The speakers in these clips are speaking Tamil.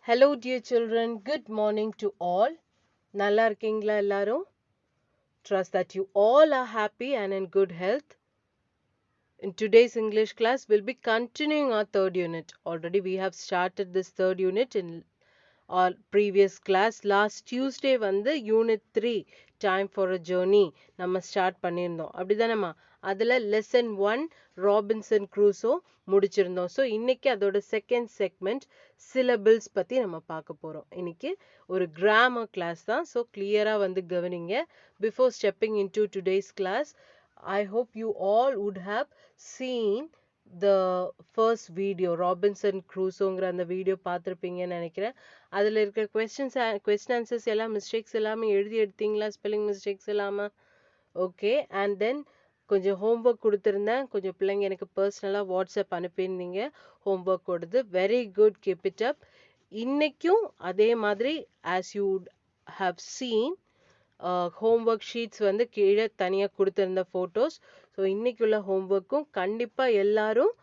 Hello dear children, good morning to all. நல்லா இருக்கீங்களா எல்லாரும்? Trust that you all are happy and in good health. In today's English class, we'll be continuing our third unit. Already we have started this third unit in our previous class. Last Tuesday வந்து unit 3 time for a journey நம்ம ஸ்டார்ட் பண்ணியிருந்தோம். அப்படிதானேம்மா? அதில் lesson 1 ராபின்சன் க்ரூசோ முடிச்சிருந்தோம். ஸோ இன்னைக்கு அதோட செகண்ட் செக்மெண்ட் syllables பற்றி நம்ம பார்க்க போகிறோம். இன்னைக்கு ஒரு grammar class தான். ஸோ கிளியராக வந்து கவனிங்க. Before stepping into today's class, I hope you all would have seen the first video. Robinson க்ரூசோங்கிற அந்த வீடியோ பார்த்துருப்பீங்கன்னு நினைக்கிறேன். அதில் இருக்கிற கொஸ்டின் ஆன்சர்ஸ் எல்லாம் மிஸ்டேக்ஸ் எல்லாமே எழுதி எடுத்தீங்களா? ஸ்பெல்லிங் மிஸ்டேக்ஸ் இல்லாமல்? ஓகே. அண்ட் தென் கொஞ்சம் ஹோம்ஒர்க் கொடுத்துருந்தேன். கொஞ்சம் பிள்ளைங்க எனக்கு பர்சனலாக வாட்ஸ்அப் அனுப்பியிருந்தீங்க ஹோம்ஒர்க் கொடுத்து. Very good, keep it up. இன்னைக்கும் அதே மாதிரி as you have seen homework sheets வந்து கீழே தனியாக கொடுத்துருந்த ஃபோட்டோஸ். ஸோ இன்னைக்குள்ள ஹோம்ஒர்க்கும் கண்டிப்பாக எல்லாரும்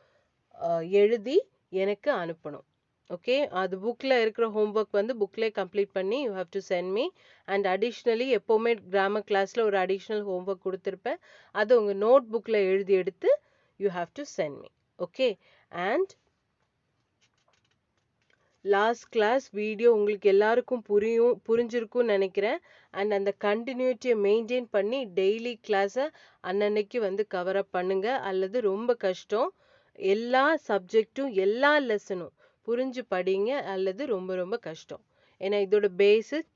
எழுதி எனக்கு அனுப்பணும். ஓகே, அது புக்கில் இருக்கிற ஹோம்ஒர்க் வந்து புக்லேயே கம்ப்ளீட் பண்ணி you have to send me. And additionally எப்போவுமே கிராமர் கிளாஸில் ஒரு அடிஷ்னல் ஹோம்ஒர்க் கொடுத்துருப்பேன். அது உங்கள் நோட் புக்கில் எழுதி எடுத்து you have to send me. Okay. And last class video உங்களுக்கு எல்லாருக்கும் புரிஞ்சிருக்கும்னு நினைக்கிறேன். அண்ட் அந்த கண்டினியூட்டியை மெயின்டைன் பண்ணி டெய்லி கிளாஸை அன்னன்னைக்கு வந்து கவர் அப் பண்ணுங்க. அல்லது ரொம்ப கஷ்டம், எல்லா சப்ஜெக்டும் எல்லா லெசனும் புரிஞ்சு படிங்க, அல்லது ரொம்ப ரொம்ப கஷ்டம். ஏன்னா இதோட basic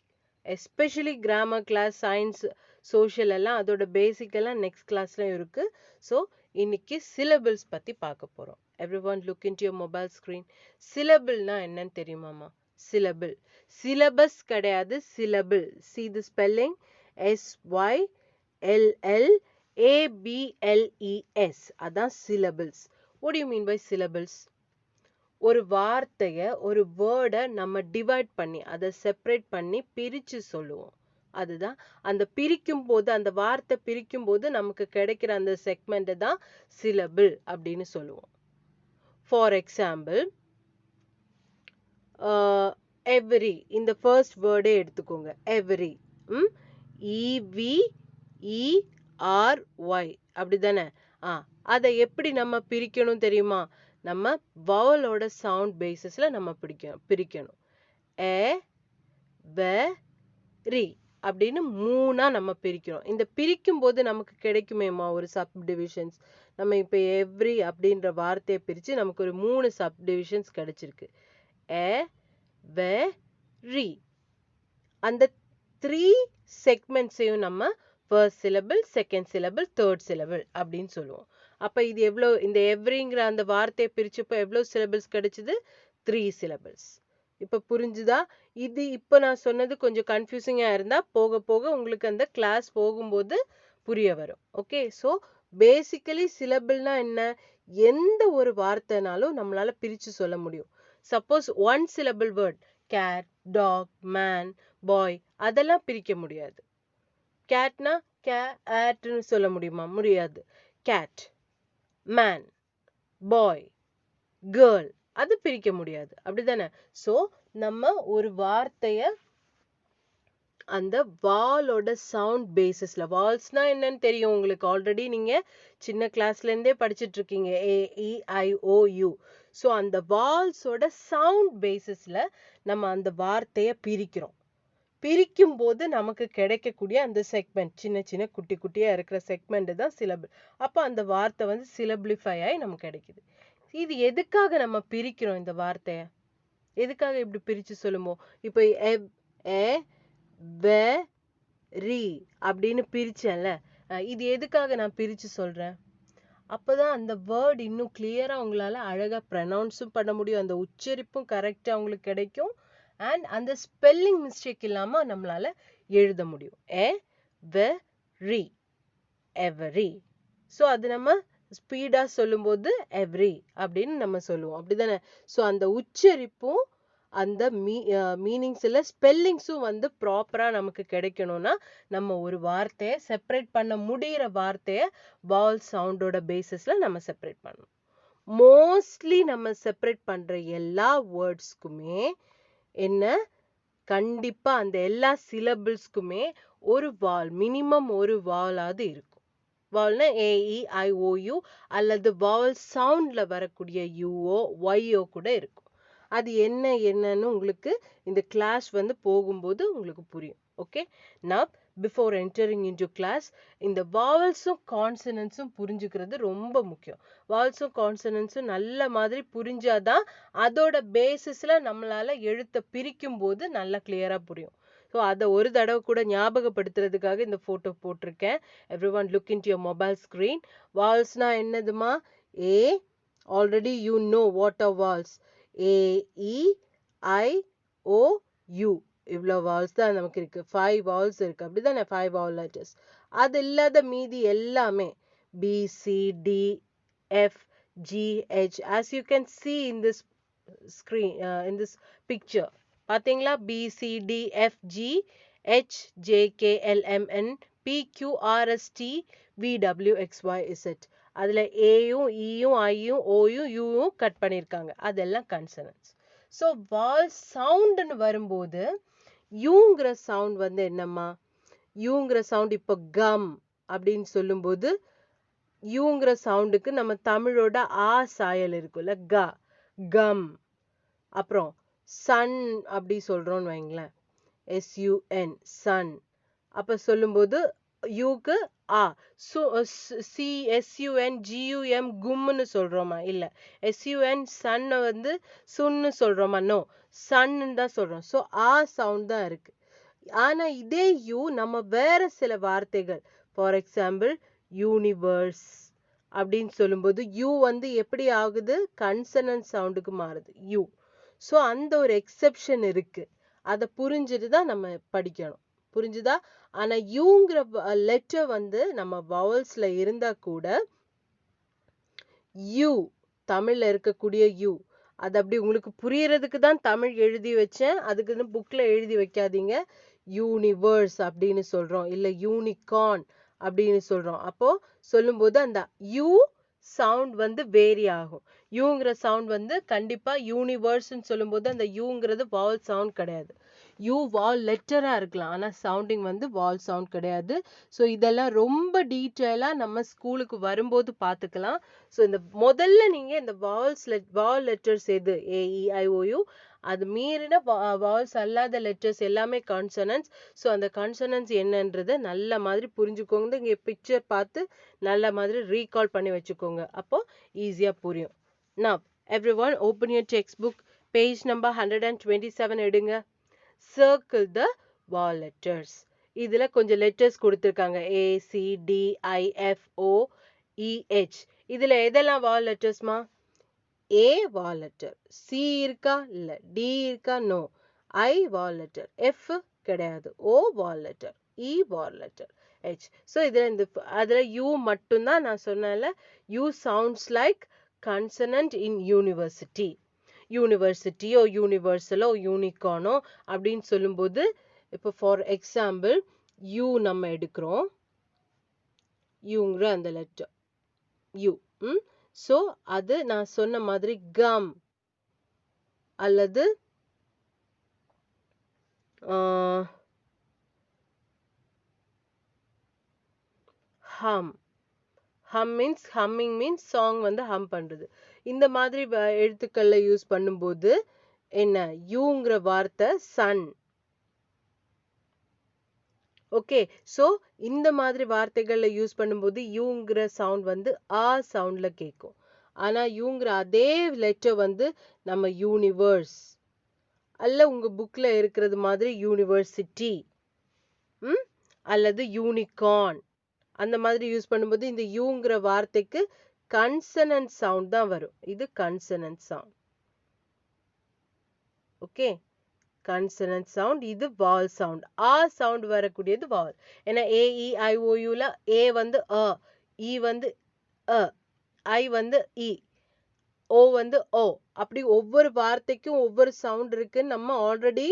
especially grammar class, science, social எல்லாம் அதோட பேசிக் எல்லாம் நெக்ஸ்ட் கிளாஸ்லையும் இருக்கு. ஸோ இன்னைக்கு சிலபிள்ஸ் பற்றி பார்க்க போகிறோம். Everyone look into your mobile screen. சிலபிள்னா என்னன்னு தெரியுமாமா? சிலபிள் சிலபஸ் கிடையாது, syllable. See the spelling, SYLLABLES. அதான் syllables. What do you mean by syllables? ஒரு வார்த்தையை, ஒரு வேர்டை நம்ம டிவைட் பண்ணி, அதை செப்பரேட் பண்ணி பிரித்து சொல்லுவோம். அதுதான் அந்த பிரிக்கும் போது, அந்த வார்த்தை பிரிக்கும் போது நமக்கு கிடைக்கிற அந்த செக்மெண்ட்டை தான் சிலபிள் அப்படின்னு சொல்லுவோம். ஃபார் எக்ஸாம்பிள், எவ்ரி, இந்த ஃபர்ஸ்ட் வேர்டே எடுத்துக்கோங்க. எவ்ரி, EVERY அப்படிதானே? அதை எப்படி நம்ம பிரிக்கணும் தெரியுமா? நம்ம வவலோட சவுண்ட் பேசிஸ்ல நம்ம பிரிக்கணும். ரி அப்படின்னு மூணா நம்ம பிரிக்கிறோம். இந்த பிரிக்கும் போது நமக்கு கிடைக்குமேமா ஒரு சப் டிவிஷன்ஸ். நம்ம இப்போ எவ்ரி அப்படின்ற வார்த்தையை பிரித்து நமக்கு ஒரு 3 சப் டிவிஷன்ஸ் கிடைச்சிருக்கு. ரி. அந்த 3 செக்மெண்ட்ஸையும் நம்ம first syllable, second syllable, third syllable அப்படின்னு சொல்லுவோம். அப்போ இது எவ்வளோ, இந்த எவ்ரிங்கிற அந்த வார்த்தையை பிரிச்சப்போ எவ்வளோ சிலபிள்ஸ் கிடைச்சிது? 3 சிலபிள்ஸ். இப்போ புரிஞ்சுதா? இது இப்போ நான் சொன்னது கொஞ்சம் கன்ஃபியூசிங்காக இருந்தால் போக போக உங்களுக்கு அந்த கிளாஸ் போகும்போது புரிய வரும். ஓகே. ஸோ பேசிக்கலி சிலபிள்னா என்ன? எந்த ஒரு வார்த்தைனாலும் நம்மளால பிரித்து சொல்ல முடியும். Suppose 1 syllable word, cat, dog, man, boy, அதெல்லாம் பிரிக்க முடியாது. கேட்னா கேட்னு சொல்ல முடியுமா? முடியாது. கேட், மேன், பாய், கேர்ள், அது பிரிக்க முடியாது. அப்படிதானே? ஸோ நம்ம ஒரு வார்த்தையை அந்த வாலோட சவுண்ட் பேசிஸ்ல, வால்ஸ்னா என்னன்னு தெரியும் உங்களுக்கு, ஆல்ரெடி நீங்க சின்ன கிளாஸ்ல இருந்தே படிச்சுட்டு இருக்கீங்க, AEIOU. ஸோ அந்த வால்ஸோட சவுண்ட் பேசிஸ்ல நம்ம அந்த வார்த்தையை பிரிக்கிறோம். பிரிக்கும் போது நமக்கு கிடைக்கக்கூடிய அந்த செக்மெண்ட், சின்ன சின்ன குட்டி குட்டியா இருக்கிற செக்மெண்ட் தான் சிலபிள். அப்போ அந்த வார்த்தை வந்து சிலபிளிஃபை ஆகி நமக்கு கிடைக்குது. இது எதுக்காக நம்ம பிரிக்கிறோம் இந்த வார்த்தையை? எதுக்காக இப்படி பிரிச்சு சொல்லுமோ? இப்போ ரி அப்படின்னு பிரிச்சேன்ல, இது எதுக்காக நான் பிரிச்சு சொல்றேன்? அப்போதான் அந்த வேர்ட் இன்னும் கிளியரா உங்களால அழகா ப்ரனவுன்ஸும் பண்ண முடியும், அந்த உச்சரிப்பும் கரெக்டா உங்களுக்கு கிடைக்கும், அண்ட் அந்த ஸ்பெல்லிங் மிஸ்டேக் இல்லாம நம்மளால எழுத முடியும். எவரி. ஸோ அது நம்ம ஸ்பீடா சொல்லும்போது எவ்ரி அப்படின்னு நம்ம சொல்லுவோம். அப்படிதானே? ஸோ அந்த உச்சரிப்பும் அந்த மீனிங்ஸில் ஸ்பெல்லிங்ஸும் வந்து ப்ராப்பராக நமக்கு கிடைக்கணும்னா நம்ம ஒரு வார்த்தையை செப்பரேட் பண்ண முடிகிற வார்த்தையை வால் சவுண்டோட பேசிஸில் நம்ம செப்பரேட் பண்ணணும். மோஸ்ட்லி நம்ம செப்பரேட் பண்ணுற எல்லா வேர்ட்ஸ்க்குமே என்ன கண்டிப்பா அந்த எல்லா சிலபிள்ஸ்க்குமே ஒரு வால் மினிமம் ஒரு வாலாவது இருக்கும். வால்னா AEIOU அல்லது வாவல் சவுண்ட்ல வரக்கூடிய யூஓ ஒய்ஓ கூட இருக்கும். அது என்னன்னு உங்களுக்கு இந்த கிளாஸ் வந்து போகும்போது உங்களுக்கு புரியும். Okay, now before entering into class இந்த vowelsம் கான்சனன்ட்ஸும் புரிஞ்சுக்கிறது ரொம்ப முக்கியம். vowelsம் கான்சனன்ட்ஸும் நல்ல மாதிரி புரிஞ்சாதான் அதோட பேசிஸ்ல நம்மளால எழுத்தை பிரிக்கும் போது நல்லா கிளியரா புரியும். ஸோ அதை ஒரு தடவை கூட ஞாபகப்படுத்துறதுக்காக இந்த போட்டோ போட்டிருக்கேன். Everyone look into your mobile screen. வால்ஸ்னா என்னதுமா? ஏ, already you know what are vowels. AEIOU இவ்வளோ வால்ஸ் தான் நமக்கு இருக்கு. 5 வால்ஸ் இருக்கு, அப்படிதானே? 5 வால் லெட்டர்ஸ். அது இல்லாத மீதி எல்லாமே BCDFGH as you can see in this screen, in this picture. பாத்தீங்களா? BCDFGHKLMNPQRSTVWXYZ. அதுல ஏயும் ஈயும் ஐயும் ஓயும் யூயும் கட் பண்ணியிருக்காங்க. அதெல்லாம் கன்சனன்ட்ஸ். ஸோ வால் சவுண்டுன்னு வரும்போது யூங்கிற சவுண்ட் வந்து என்னம்மா? யூங்கிற சவுண்ட் இப்போ கம் அப்படின்னு சொல்லும்போது யூங்கிற சவுண்டுக்கு நம்ம தமிழோட ஆ சாயல் இருக்குல்ல, க, கம். அப்புறம் சன் அப்படி சொல்றோம்னு வைங்களேன், SUN, சன். அப்ப சொல்லும்போது யூக்கு ஆ. SUNGUM கும்னு சொல்றோமா? இல்ல. SUN சன்னை வந்து சுன்னு சொல்றோமா? நோ, சன்னு தான் சொல்றோம். ஸோ ஆ சவுண்ட் தான் இருக்கு. ஆனா இதே யூ நம்ம வேற சில வார்த்தைகள், ஃபார் எக்ஸாம்பிள் யூனிவர்ஸ் அப்படின்னு சொல்லும்போது யூ வந்து எப்படி ஆகுது? கன்சனன்ட் சவுண்டுக்கு மாறுது யூ. ஸோ அந்த ஒரு எக்ஸெப்ஷன் இருக்கு. அதை புரிஞ்சுட்டு தான் நம்ம படிக்கணும். புரிஞ்சுதா? ஆனா யூங்கிற லெட்டர் வந்து நம்ம வவல்ஸ்ல இருந்தா கூட யூ, தமிழ்ல இருக்கக்கூடிய யூ, அது அப்படி உங்களுக்கு புரியறதுக்கு தான் தமிழ் எழுதி வச்சேன். அதுக்குன்னு புக்ல எழுதி வைக்காதீங்க. யூனிவர்ஸ் அப்படின்னு சொல்றோம், இல்ல யூனிகார்ன் அப்படின்னு சொல்றோம். அப்போ சொல்லும்போது அந்த யூ சவுண்ட் வந்து வேரி ஆகும். யூங்கிற சவுண்ட் வந்து கண்டிப்பா யூனிவர்ஸ்ன்னு சொல்லும்போது அந்த யூங்கிறது வால் சவுண்ட் கிடையாது. யூ வால் லெட்டரா இருக்கலாம், ஆனா சவுண்டிங் வந்து வால் சவுண்ட் கிடையாது. ஸோ இதெல்லாம் ரொம்ப டீட்டெயிலா நம்ம ஸ்கூலுக்கு வரும்போது பார்த்துக்கலாம். ஸோ இந்த முதல்ல நீங்க இந்த வால் லெட்டர்ஸ் எது, AEIOU, அது மீறின வால்ஸ் அல்லாத லெட்டர்ஸ் எல்லாமே கான்சனன்ட்ஸ். ஸோ அந்த கான்சனன்ட்ஸ் என்னன்றதை நல்ல மாதிரி புரிஞ்சுக்கோங்க. இங்கே பிக்சர் பார்த்து நல்ல மாதிரி ரீகால் பண்ணி வச்சுக்கோங்க. அப்போ ஈஸியாக புரியும். Now everyone open your textbook, page number 127 எடுங்க. Circle the vowel letters. இதுல கொஞ்சம் லெட்டர்ஸ் கொடுத்திருக்காங்க, ACDIFOEH. இதுல எதெல்லாம் vowel lettersமா? A vowel letter, C இருக்கா? இல்ல. D இருக்கா? No. I vowel letter, F கிடையாது. O vowel letter, E vowel letter, H. So இதுல அதுல U மட்டும்தான் நான் சொன்னேன்ல, U sounds like consonant in university. யூனிவர்சிட்டியோ யூனிவர்சலோ யூனிகார்னோ அப்படின்னு சொல்லும்போது, இப்போ ஃபார் எக்ஸாம்பிள் யூ நம்ம எடுக்கிறோம், யூங்கிற அந்த லெட்டர் யூ. ஸோ அது நான் சொன்ன மாதிரி கம் அல்லது ஹம். ஹம் மீன்ஸ் ஹம்மிங் மீன்ஸ் சாங் வந்து ஹம் பண்றது. இந்த மாதிரி எழுத்துக்கள்ல யூஸ் பண்ணும்போது என்ன, யூங்கிற வார்த்தை சன். ஓகே, ஸோ இந்த மாதிரி வார்த்தைகள்ல யூஸ் பண்ணும்போது யூங்கிற சவுண்ட் வந்து ஆ சவுண்ட்ல கேட்கும். ஆனா யூங்கிற அதே லெட்டர் வந்து நம்ம யூனிவர்ஸ் அல்ல உங்க புக்ல இருக்கிறது மாதிரி யூனிவர்சிட்டி அல்லது யூனிகார்ன் அந்த மாதிரி யூஸ் பண்ணும்போது இந்த யூங்கிற வார்த்தைக்கு கன்சனன்ட் சவுண்ட் தான் வரும். இது consonant sound. Okay, consonant sound. இது வால் சவுண்ட். ஆ சவுண்ட் வரக்கூடியது வால். ஏன்னா AEIOUல ஏ வந்து அ, இ வந்து அ, ஐ வந்து இ, ஓ வந்து ஓ. அப்படி ஒவ்வொரு வார்த்தைக்கும் ஒவ்வொரு சவுண்ட் இருக்குன்னு நம்ம ஆல்ரெடி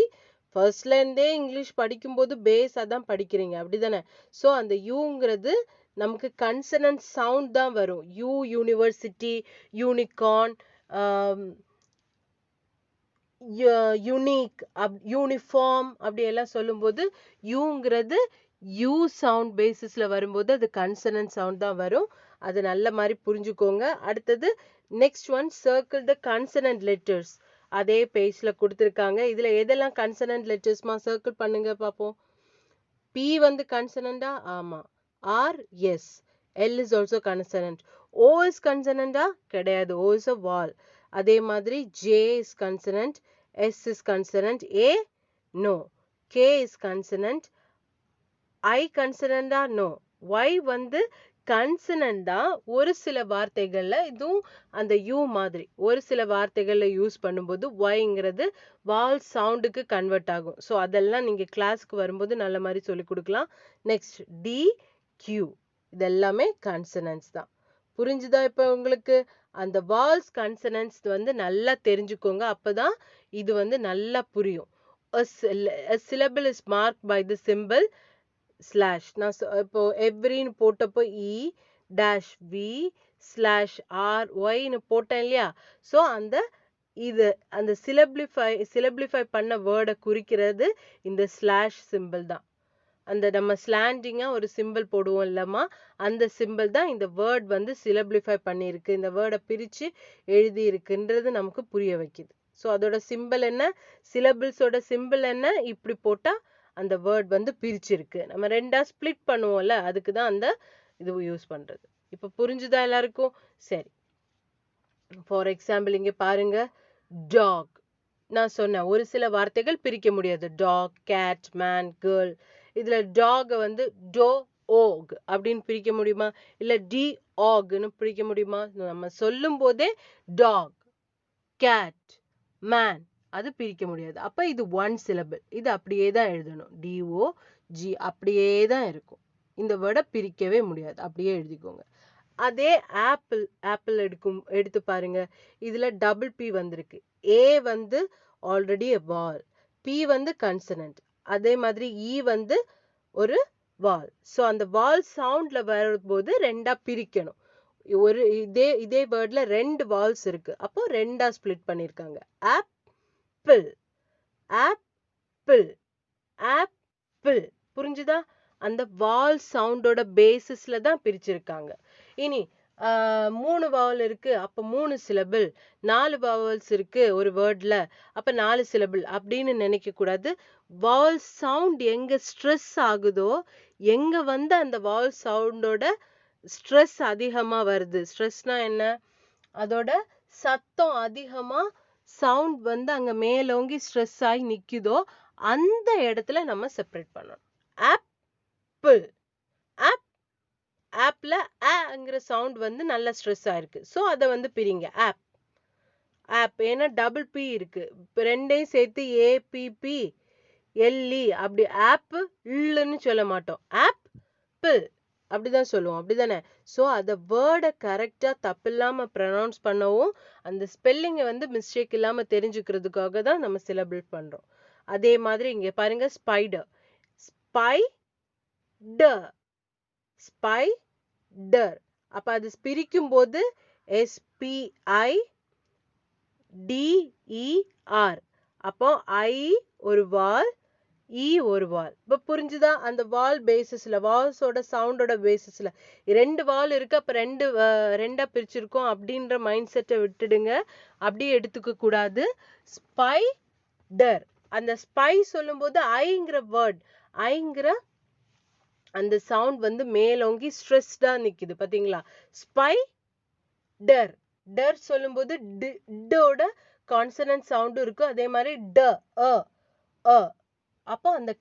ஃபர்ஸ்ட்ல இருந்தே இங்கிலீஷ் படிக்கும்போது பேஸ் அதான் படிக்கிறீங்க, அப்படிதானே? ஸோ அந்த யூங்கிறது நமக்கு கன்சனன்ட் சவுண்ட் தான் வரும். You university, unicorn, unique uniform அப்படி எல்லாம் சொல்லும்போது யூங்கிறது யூ சவுண்ட் பேசிஸ்ல வரும்போது அது கன்சனன்ட் சவுண்ட் தான் வரும். அது நல்ல மாதிரி புரிஞ்சுக்கோங்க. அடுத்தது நெக்ஸ்ட் ஒன், சர்க்கிள் த கன்சனன்ட் லெட்டர்ஸ். அதே பேஜ்ல கொடுத்துருக்காங்க. இதுல எதெல்லாம் கன்சனன்ட் லெட்டர்ஸ்மா சர்க்கிள் பண்ணுங்க பார்ப்போம். பி வந்து கன்சனண்டா? ஆமா. R S. L is also consonant. O is கன்சனண்டா? கிடையாது. O is a vowel. அதே மாதிரி J is consonant. S is consonant. A no. K is consonant. I கன்சனண்டா? நோ. ஒய் வந்து கன்சனண்டா ஒரு சில வார்த்தைகள்ல, இதுவும் அந்த யூ மாதிரி ஒரு சில வார்த்தைகள்ல யூஸ் பண்ணும்போது ஒய்ங்கிறது வால் சவுண்டுக்கு கன்வெர்ட் ஆகும். ஸோ அதெல்லாம் நீங்க கிளாஸ்க்கு வரும்போது நல்ல மாதிரி சொல்லி கொடுக்கலாம். நெக்ஸ்ட் டி கியூ, இதெல்லாமே கன்சனன்ஸ் தான். புரிஞ்சுதா இப்போ உங்களுக்கு? அந்த வால்ஸ் கன்சனன்ஸ் வந்து நல்லா தெரிஞ்சுக்கோங்க. அப்பதான் இது வந்து நல்லா புரியும். A syllable is marked by the symbol slash. நான் இப்போ எவ்ரின்னு போட்டப்போ இ டேஷ் வி ஸ்லாஷ் ஆர் ஒய்னு போட்டேன் இல்லையா? ஸோ அந்த சிலபிளிஃபை பண்ண வேர்டை குறிக்கிறது இந்த ஸ்லாஷ் சிம்பிள் தான். அந்த நம்ம ஸ்லாண்டிங்கா ஒரு சிம்பிள் போடுவோம் இல்லம்மா, அந்த சிம்பிள் தான் இந்த வேர்ட் வந்து சிலபிளிஃபை பண்ணியிருக்கு, இந்த வேர்டை பிரிச்சு எழுதி இருக்குன்றது நமக்கு புரிய வைக்குது. ஸோ அதோட சிம்பிள் என்ன, சிலபிள்ஸோட சிம்பிள் என்ன, இப்படி போட்டா அந்த வேர்ட் வந்து பிரிச்சிருக்கு. நம்ம ரெண்டா ஸ்பிளிட் பண்ணுவோம்ல, அதுக்கு தான் அந்த இது யூஸ் பண்றது. இப்போ புரிஞ்சுதா எல்லாருக்கும்? சரி, ஃபார் எக்ஸாம்பிள் இங்க பாருங்க, டாக். நான் சொன்னேன் ஒரு சில வார்த்தைகள் பிரிக்க முடியாது. Dog, cat, man, girl. இதுல டாக் வந்து டோ ஓக் அப்படின்னு பிரிக்க முடியுமா? இல்ல டி ஆக்னு பிரிக்க முடியுமா? நம்ம சொல்லும் போதே டாக், கேட், மேன் அது பிரிக்க முடியாது. அப்ப இது ஒன் சிலபிள். இது அப்படியே தான் எழுதணும். டிஓ ஜி அப்படியே தான் இருக்கும். இந்த வேர்டை பிரிக்கவே முடியாது. அப்படியே எழுதிக்கோங்க. அதே ஆப்பிள் எடுத்து பாருங்க. இதுல டபுள் பி வந்திருக்கு. ஏ வந்து ஆல்ரெடி வால், பி வந்து கன்சனன்ட், அதே மாதிரி இ வந்து ஒரு வால். ஸோ அந்த வால் சவுண்ட்ல வரும்போது ரெண்டா பிரிக்கணும். ஒரு இதே வேர்ட்ல ரெண்டு வால்ஸ் இருக்கு, அப்போ ரெண்டா ஸ்பிளிட் பண்ணிருக்காங்க. Apple, apple, apple. புரிஞ்சுதா? அந்த வால் சவுண்டோட பேசிஸ்ல தான் பிரிச்சிருக்காங்க. இனி 3 வாவல் இருக்கு, அப்ப 3 சிலபிள். 4 வாவல்ஸ் இருக்கு ஒரு வேர்ட்ல, அப்ப 4 சிலபிள் அப்படின்னு நினைக்க கூடாது. வால் சவுண்ட் எங்க ஸ்ட்ரெஸ் ஆகுதோ, எங்க வந்து அந்த வால் சவுண்டோட ஸ்ட்ரெஸ் அதிகமா வருது. ஸ்ட்ரெஸ்னா என்ன? அதோட சத்தம் அதிகமா சவுண்ட் வந்து அங்க மேலோங்கி ஸ்ட்ரெஸ் ஆகி நிக்குதோ அந்த இடத்துல நம்ம செப்பரேட் பண்ணணும். ஆப்பிள், ஆப், ஆப்ல ஆங்கிற சவுண்ட் வந்து நல்ல ஸ்ட்ரெஸ் ஆயிருக்கு. ஸோ அதை வந்து பிரிங்க. ஆப், ஆப். ஏன்னா டபுள் பி இருக்கு, ரெண்டையும் சேர்த்து ஏபிபி எல்இ அப்படி ஆப் இல்லுன்னு சொல்ல மாட்டோம். ஆப்பிள் அப்படிதான் சொல்லுவோம், அப்படிதானே? ஸோ அதை வேர்டை கரெக்டா தப்பு இல்லாம ப்ரொனவுன்ஸ் பண்ணவும், அந்த ஸ்பெல்லிங்கை வந்து மிஸ்டேக் இல்லாம தெரிஞ்சுக்கிறதுக்காக தான் நம்ம சிலபிள் பண்றோம். அதே மாதிரி இங்க பாருங்க, ஸ்பைடர், ஸ்பைடர், ஸ்பைடர். அப்ப அது பிரிக்கும் போது SPIDER. அப்போ ஐ ஒரு வால், இ ஒரு வால். இப்ப புரிஞ்சுதா? அந்த வால் பேசிஸ்ல, வால்ஸோட சவுண்டோட பேசிஸ்ல ரெண்டு வால் இருக்கு, அப்ப ரெண்டா பிரிச்சிருக்கோம் அப்படின்ற மைண்ட் செட்டை விட்டுடுங்க. அப்படியே எடுத்துக்க கூடாது. ஸ்பைடர், அந்த ஸ்பை சொல்லும் போது ஐங்கிற வேர்ட், ஐங்கிற அந்த சவுண்ட் வந்து மேலோங்கி ஸ்ட்ரெஸ்டா நிக்குது, பாத்தீங்களா? ஸ்பைடர், டர் சொல்லும் போது டோட கான்சனன்ட் சவுண்டும் இருக்கு, அதே மாதிரி ட அ, அப்போ அந்த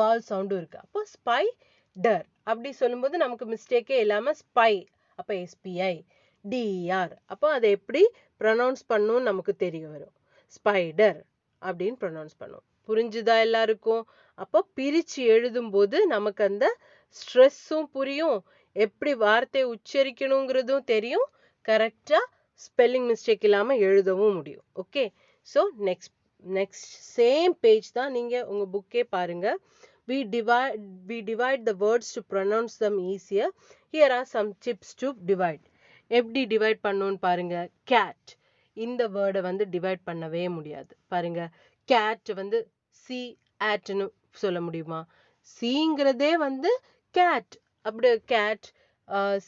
வால் சவுண்டும் இருக்கு. அப்போ ஸ்பைடர் அப்படி சொல்லும்போது நமக்கு மிஸ்டேக்கே இல்லாம ஸ்பை, அப்ப SPIDER. அப்போ அதை எப்படி ப்ரொனவுன்ஸ் பண்ணணும் நமக்கு தெரிய வரும். ஸ்பைடர் அப்படின்னு ப்ரொனவுன்ஸ் பண்ணுவோம். புரிஞ்சுதா எல்லாருக்கும்? அப்போ பிரிச்சு எழுதும் போது நமக்கு அந்த ஸ்ட்ரெஸ்ஸும் புரியும், எப்படி வார்த்தையை உச்சரிக்கணுங்கிறதும் தெரியும், கரெக்டா ஸ்பெல்லிங் மிஸ்டேக் இல்லாம எழுதவும் முடியும். Okay, so next same page தான், நீங்க உங்க புக்கே பாருங்க. we divide the words to pronounce them easier. Here are some tips to divide. எப்படி டிவைட் பண்ணணும்னு பாருங்க. cat, இந்த வேர்டை வந்து டிவைட் பண்ணவே முடியாது. பாருங்க, கேட் வந்து சி ஆட்னு சொல்ல முடியுமா? சிங்கிறதே வந்து கேட். அப்படி கேட்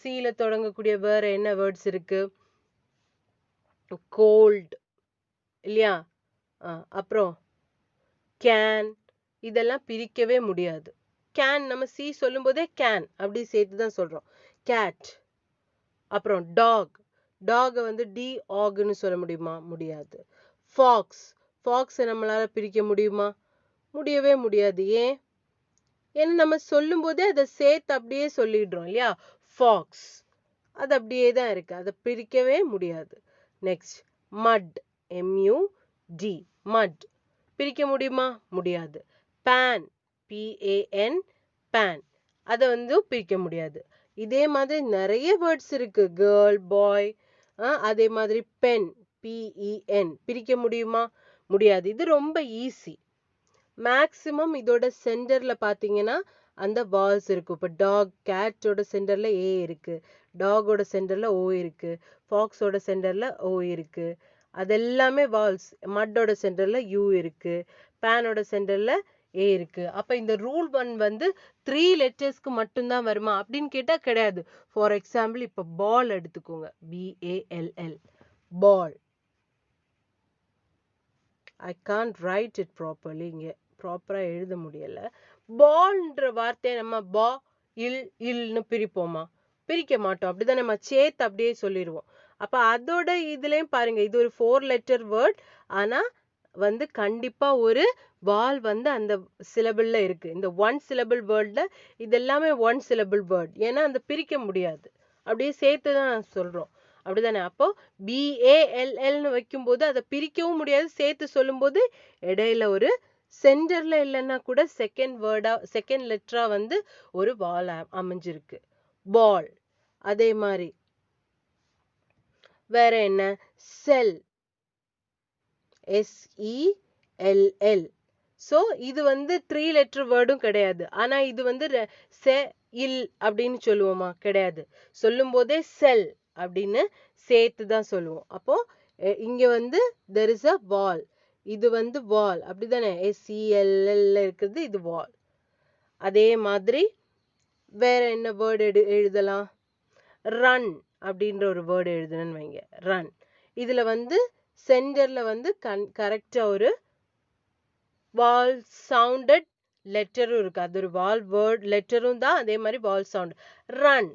சில தொடங்கக்கூடிய வேற என்ன வேர்ட்ஸ் இருக்கு? கோல்ட் இல்லையா? அப்புறம் கேன், இதெல்லாம் பிரிக்கவே முடியாது. கேன் நம்ம சி சொல்லும் போதே கேன் அப்படி சேர்த்து தான் சொல்றோம். கேட். அப்புறம் டாக், டாகை வந்து டி ஆக்னு சொல்ல முடியுமா? முடியாது. ஃபாக்ஸ், ஃபாக்ஸை நம்மளால பிரிக்க முடியுமா? முடியவே முடியாது. ஏன்? ஏன்னா நம்ம சொல்லும் போதே அதை சேர்த்து அப்படியே சொல்லிடுறோம் இல்லையா? ஃபாக்ஸ், அது அப்படியே தான் இருக்கு, அதை பிரிக்கவே முடியாது. நெக்ஸ்ட் மட், MUD, மட் பிரிக்க முடியுமா? முடியாது. பேன், PAN, பேன், அதை வந்து பிரிக்க முடியாது. இதே மாதிரி நிறைய வேர்ட்ஸ் இருக்கு. கேர்ள், பாய், அதே மாதிரி பென், PEN பிரிக்க முடியுமா? முடியாது. இது ரொம்ப ஈஸி. மேக்சிமம் இதோட சென்டர்ல பாத்தீங்கன்னா அந்த வால்ஸ் இருக்கும். இப்போ டாக், கேட்டோட சென்டர்ல A இருக்கு, டாகோட சென்டர்ல O இருக்கு, ஃபாக்ஸோட சென்டர்ல O இருக்கு. அதெல்லாமே வால்ஸ். மட்டோட சென்டர்ல U இருக்கு, பேனோட சென்டர்ல A இருக்கு. அப்ப இந்த ரூல் 1 வந்து 3 லெட்டர்ஸ்க்கு மட்டும்தான் வருமா அப்படின்னு கேட்டா கிடையாது. ஃபார் எக்ஸாம்பிள் இப்ப பால் எடுத்துக்கோங்க, BALL, ball. I can't write it properly. இங்க ப்ராப்பரா எழுத முடியல. பால்ன்ற வார்த்தையை நம்ம பா இல்னு பிரிப்போமா? பிரிக்க மாட்டோம். அப்படிதான் நம்ம சேர்த்து அப்படியே சொல்லிடுவோம். அப்ப அதோட இதுலயும் பாருங்க, இது ஒரு 4 லெட்டர் வேர்ட். ஆனா வந்து கண்டிப்பா ஒரு வால் வந்து அந்த சிலபிள்ல இருக்கு. இந்த 1 சிலபிள் வேர்ட்ல இது எல்லாமே 1 சிலபிள் வேர்ட். ஏன்னா அந்த பிரிக்க முடியாது, அப்படியே சேர்த்து தான் சொல்றோம். அப்படிதானே? அப்போ BALLன்னு வைக்கும்போது அதை பிரிக்கவும் முடியாது, சேர்த்து சொல்லும்போது இடையில ஒரு சென்டர்ல இல்லைன்னா கூட செகண்ட் லெட்டரா வந்து ஒரு வால் அமைஞ்சிருக்கு. பால். அதே மாதிரி வேற என்ன? செல், SELL. ஸோ இது வந்து 3 லெட்டர் வேர்டும் கிடையாது. ஆனா இது வந்து இல் அப்படின்னு சொல்லுவோமா? கிடையாது. சொல்லும் போதே செல் அப்படின்னு சேர்த்து தான் சொல்லுவோம். அப்போ இங்க வந்து there is a wall. இது வந்து வால், அப்படிதானே? SELL இருக்குது, இது வால். அதே மாதிரி வேற என்ன வேர்டு எழுதலாம்? ரன் அப்படின்ற ஒரு வேர்டு எழுதுனேன்னு வைங்க, ரன். இதுல வந்து சென்டர்ல வந்து கரெக்டா ஒரு வால் சவுண்டட் லெட்டரும் இருக்கு. அது ஒரு வால் வேர்ட் லெட்டரும் தான், அதே மாதிரி வால் சவுண்ட். ரன்,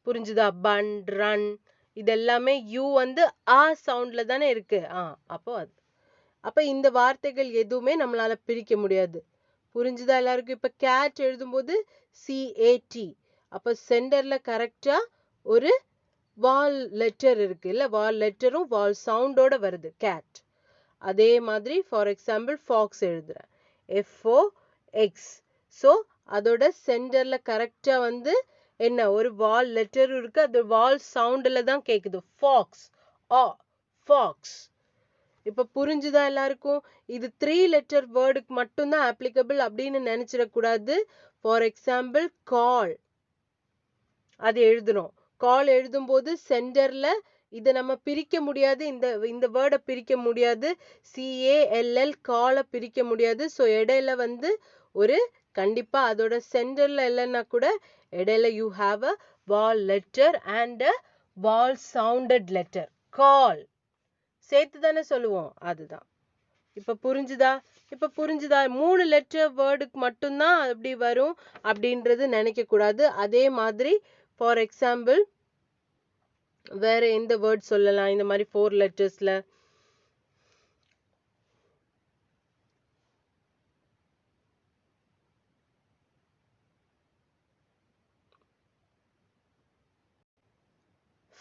புரிஞ்சுதா? பன், ரன், இதெல்லாமே யூ வந்து ஆ சவுண்ட்ல தானே இருக்கு. அப்போ அது, அப்ப இந்த வார்த்தைகள் எதுவுமே நம்மளால பிரிக்க முடியாது. புரிஞ்சுதா எல்லாருக்கும்? இப்ப கேட் எழுதும்போது CAT, அப்ப சென்டர்ல கரெக்டா ஒரு வால் லெட்டர் இருக்கு இல்ல? வால் லெட்டரும் வால் சவுண்டோட வருது, கேட். அதே மாதிரி ஃபார் எக்ஸாம்பிள் ஃபாக்ஸ் எழுதுறேன், FOX. ஸோ அதோட சென்டர்ல கரெக்டா வந்து என்ன, ஒரு வால் லெட்டர் இருக்கு, அது வால் சவுண்ட்ல தான் கேக்குது, ஃபாக்ஸ், ஃபாக்ஸ். இப்ப புரிஞ்சுதா எல்லாருக்கும்? இது 3 லெட்டர் வேர்டுக்கு மட்டும்தான் அப்ளிகபிள் அப்படின்னு நினைச்சிடக்கூடாது. ஃபார் எக்ஸாம்பிள் கால், அது எழுதணும். கால் எழுதும்போது சென்டர்ல இதை நம்ம பிரிக்க முடியாது, இந்த வேர்டை பிரிக்க முடியாது. CALL, காலை பிரிக்க முடியாது. ஸோ இடையில வந்து ஒரு கண்டிப்பா அதோட சென்டர்ல இல்லைன்னா கூட இடையில you have a vowel letter and a vowel sounded letter. கால் சேர்த்து தானே சொல்லுவோம், அதுதான். இப்ப புரிஞ்சுதா? 3 லெட்டர் வேர்டுக்கு மட்டும்தான் அப்படி வரும் அப்படின்றது நினைக்க கூடாது. அதே மாதிரி ஃபார் எக்ஸாம்பிள் வேற எந்த வேர்ட் சொல்லலாம் இந்த மாதிரி 4 லெட்டர்ஸ்ல?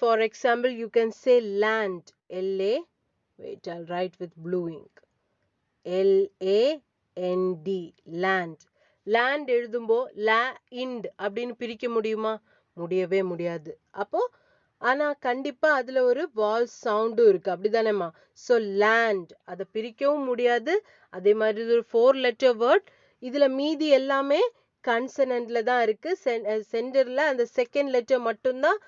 For example, you can say land, LA. Wait, I'll write with blue ink. LAND, land. land எழுதும்போ land அப்படின்னு பிரிக்க முடியுமா? முடியவே முடியாது. அப்போ ஆனா கண்டிப்பா அதுல ஒரு வால் சவுண்டும் இருக்கு, அப்படிதானேம்மா? ஸோ லேண்ட், அதை பிரிக்கவும் முடியாது. அதே மாதிரி இது ஒரு 4 லெட்டர் வேர்ட். இதுல மீதி எல்லாமே கன்சனன்ட்ல தான் இருக்கு. சென்டர்ல அந்த செகண்ட் லெட்டர் மட்டும்தான்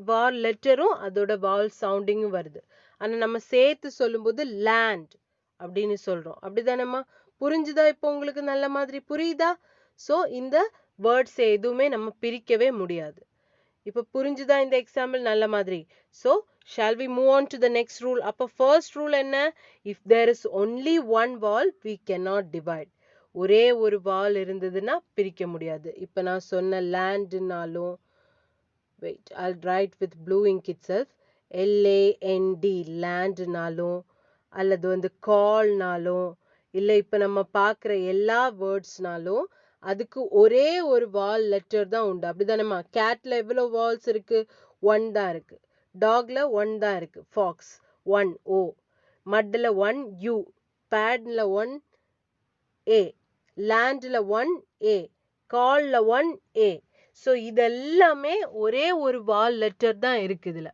வால் லெட்டரும் அதோட வால் சவுண்டிங்கும் வருது. ஆனா நம்ம சேர்த்து சொல்லும்போது லேண்ட் அப்படின்னு சொல்றோம். அப்படிதானேம்மா? புரிஞ்சுதா? இப்போ உங்களுக்கு நல்ல மாதிரி புரியுதா? ஸோ இந்த வேர்ட்ஸ் எதுவுமே நம்ம பிரிக்கவே முடியாது. இப்போ புரிஞ்சுதா இந்த எக்ஸாம்பிள் நல்ல மாதிரி? So shall we move on to the next rule? அப்போ first rule என்ன? If there is only one vowel, we cannot divide. ஒரே ஒரு vowel இருந்ததுன்னா பிரிக்க முடியாது. இப்போ நான் சொன்ன landனாலும், wait, I'll write with blue ink itself. LAND landனாலும், அல்லது வந்து callனாலும், இல்லை இப்போ நம்ம பார்க்குற எல்லா வேர்ட்ஸ்னாலும் அதுக்கு ஒரே ஒரு வால் லெட்டர் தான் உண்டு. அப்படிதானேம்மா? கேட்ல எவ்வளோ வால்ஸ் இருக்கு? 1 தான் இருக்கு. டாக்ல 1 தான் இருக்கு. ஃபாக்ஸ் 1 O, மட்ல 1 U, பேட்ல 1 A, லேண்ட்ல 1 A, கால்ல 1 A. ஸோ இதெல்லாமே ஒரே ஒரு வால் லெட்டர் தான் இருக்கு. இதுல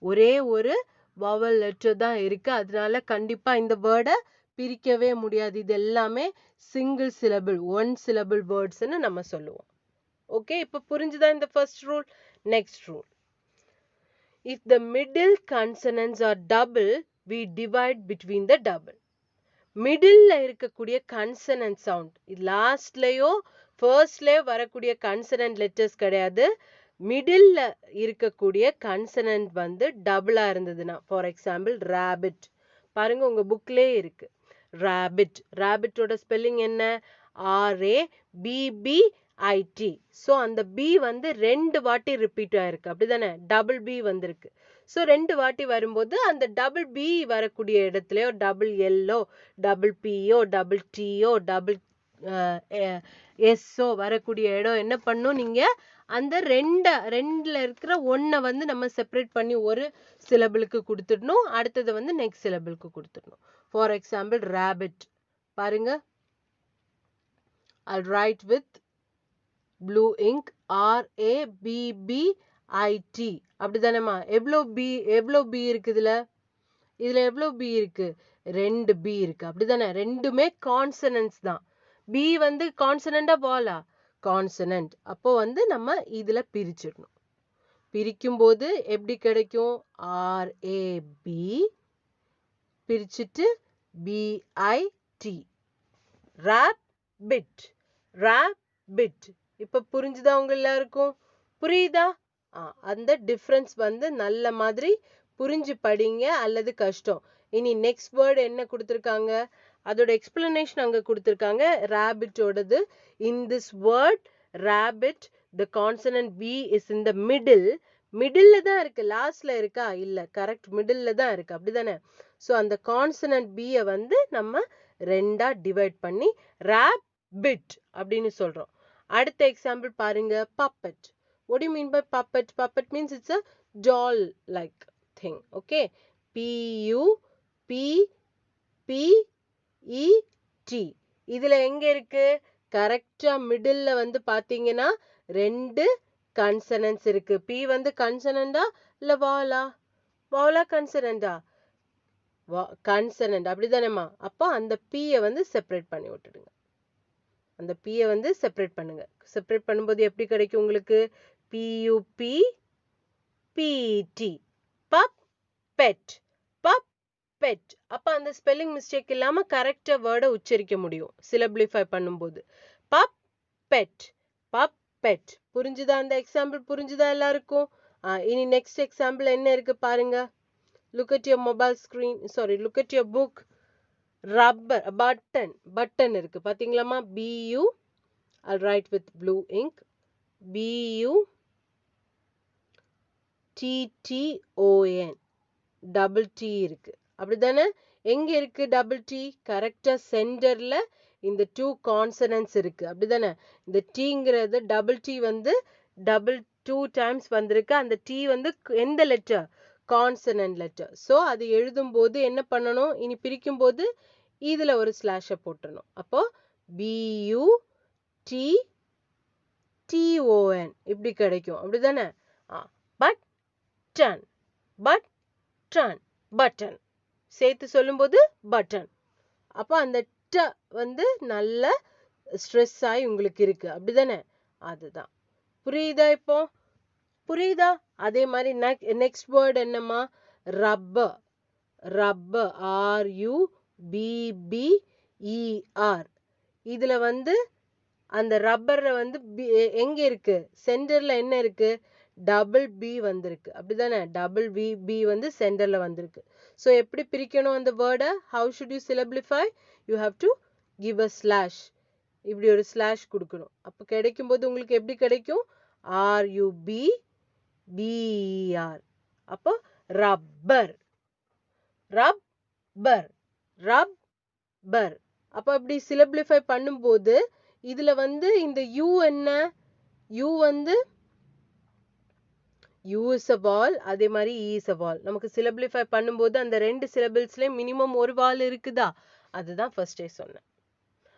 ஒரே ஒரு வவல் லெட்டர் தான் இருக்கு. அதனால கண்டிப்பா இந்த வேர்டை பிரிக்கவே முடியாது. இது எல்லாமே சிங்கிள் சிலபிள், ஒன் சிலபிள் வேர்ட்ஸ்னு நம்ம சொல்லுவோம். ஓகே, இப்போ புரிஞ்சுதா இந்த first rule? Next rule. If the middle consonants are double, we divide between the double. மிடில்ல இருக்கக்கூடிய கன்சனன்ட் சவுண்ட், லாஸ்ட்லயோ ஃபர்ஸ்ட்லயோ வரக்கூடிய கன்சனன்ட் லெட்டர்ஸ் கிடையாது. மிடில்ல இருக்கக்கூடிய கன்சனன்ட் வந்து டபுளா இருந்ததுன்னா, ஃபார் எக்ஸாம்பிள் ரேபிட். பாருங்க உங்க புக்லேயே இருக்கு ரேபிட். ரேபிட்டோட ஸ்பெல்லிங் என்ன? RABBIT. ஸோ அந்த பி வந்து 2 வாட்டி ரிப்பீட் ஆயிருக்கு. அப்படிதானே? டபுள் பி வந்திருக்கு. ஸோ 2 வாட்டி வரும்போது அந்த டபுள் பி வரக்கூடிய இடத்துலையோ டபுள் எல்லோ, டபுள் பியோ, டபுள் டியோ, டபுள் எஸ்ஸோ வரக்கூடிய இடம் என்ன பண்ணும்? நீங்க அந்த ரெண்டுல இருக்கிற ஒன்றை வந்து நம்ம செப்பரேட் பண்ணி ஒரு சிலபிளுக்கு கொடுத்துடணும், அடுத்தது வந்து நெக்ஸ்ட் சிலபிளுக்கு கொடுத்துடணும். ஃபார் எக்ஸாம்பிள் ரேபிட் பாருங்க, I'll write with blue ink RABBIT. அப்படிதானேம்மா? எவ்வளோ பி இருக்கு இதுல? எவ்வளோ பி இருக்கு? 2 பி இருக்கு. அப்படிதானே? ரெண்டுமே கான்சனன்ட்ஸ் தான். பி வந்து கான்சனண்டா வாலா? கான்சனன்ட். அப்போ வந்து நம்ம இதுல பிரிச்சிடணும். பிரிக்கும் போது எப்படி கிடைக்கும்? RAB பிரிச்சுட்டு BIT, ராபிட், ராபிட். இப்ப புரிஞ்சுதா உங்க எல்லாருக்கும்? புரியுதா? அந்த டிஃபரன்ஸ் வந்து நல்ல மாதிரி புரிஞ்சு படிங்க, அல்லது கஷ்டம். இனி நெக்ஸ்ட் வேர்டு என்ன கொடுத்துருக்காங்க, அதோட எக்ஸ்பிளனேஷன் அங்க கொடுத்துருக்காங்க. ராபிட்டோடது. In this word rabbit, the consonant B is in the middle. மிடில்ல தான் இருக்கு, லாஸ்ட்ல இருக்கா? இல்ல, கரெக்ட், மிடில்ல தான் இருக்கு. அப்படிதானே? ஸோ அந்த கான்சனன்ட் பியை வந்து நம்ம 2ஆ டிவைட் பண்ணி ராபிட் அப்படின்னு சொல்றோம். அடுத்த எக்ஸாம்பிள் பாருங்க, puppet. What do you mean by puppet? Puppet means it's a doll like thing. Okay, PUPPET. இதுல எங்க இருக்கு? கரெக்டா மிடில்ல வந்து பாத்தீங்கன்னா 2 கன்சனன்ட்ஸ் இருக்கு. பி வந்து கன்சனண்டா இல்ல வாலா? வாலா கன்சனண்டா? கன்சனண்ட். அப்படிதானேம்மா? அப்போ அந்த பியை வந்து செப்பரேட் பண்ணி விட்டுடுங்க. அந்த பியை வந்து செப்பரேட் பண்ணுங்க. செப்பரேட் பண்ணும்போது எப்படி கிடைக்கும் உங்களுக்கு? PUPPET, puppet, puppet. அப்ப அந்த ஸ்பெல்லிங் மிஸ்டேக் இல்லாம கரெக்டா வேர்டை உச்சரிக்க முடியும் சிலபிளிஃபை பண்ணும்போது. Puppet, puppet. புரிஞ்சுதா? அந்த எக்ஸாம்பிள் புரிஞ்சுதா எல்லாருக்கும்? இனி நெக்ஸ்ட் எக்ஸாம்பிள் என்ன இருக்கு பாருங்க. Look at your mobile screen. Sorry, look at your book. Rubber, button, button இருக்கு பாத்தீங்களாமா? BU, I'll write with blue ink. BUTTON, double T இருக்கு. அப்படிதானே? எங்க இருக்கு டபுள் டி? கரெக்டா சென்டர்ல இந்த 2 கான்சனன்ட்ஸ் இருக்கு. அப்படிதானே? இந்த டீங்கிறது டபுள் டி வந்து டபுள் 2 டைம்ஸ் வந்திருக்கு. அந்த டி வந்து எந்த லெட்டர்? Consonant letter. ஸோ அது எழுதும்போது என்ன பண்ணணும்? இனி பிரிக்கும் போது இதுல ஒரு ஸ்லாஷை போட்டுறணும். அப்போ BUTTON இப்படி கிடைக்கும். அப்படிதானே? Button, button, button. சேர்த்து சொல்லும்போது பட்டன். அப்போ அந்த ட வந்து நல்ல ஸ்ட்ரெஸ் ஆகி உங்களுக்கு இருக்கு அப்படிதானே அதுதான் புரியுதா இப்போ புரியுதா அதே மாதிரி நெக்ஸ்ட் வேர்ட் என்னம்மா ரப்பர் ரப்பர் RUBBER இதுல வந்து அந்த ரப்பர்ல வந்து எங்க இருக்கு சென்டர்ல என்ன இருக்கு டபுள் பி வந்திருக்கு அப்படிதானே டபுள் பி வந்து சென்டர்ல வந்திருக்கு ஸோ எப்படி பிரிக்கணும் அந்த வேர்டை how should you syllabify you have to give a slash இப்படி ஒரு ஸ்லாஷ் கொடுக்கணும் அப்போ கிடைக்கும் போது உங்களுக்கு எப்படி கிடைக்கும் RUBBER அப்போ ரப்பர் ரப்பர் ரப்பர் அப்போ அப்படி சிலபிளிஃபை பண்ணும்போது இதுல வந்து இந்த யூ என்ன யூ வந்து யூ இஸ் அ வால் அதே மாதிரி இ இஸ் அ வால் நமக்கு சிலபிளிஃபை பண்ணும்போது அந்த ரெண்டு சிலபிள்ஸ்லயும் மினிமம் ஒரு வால் இருக்குதா அதுதான் ஃபர்ஸ்டே சொன்னேன்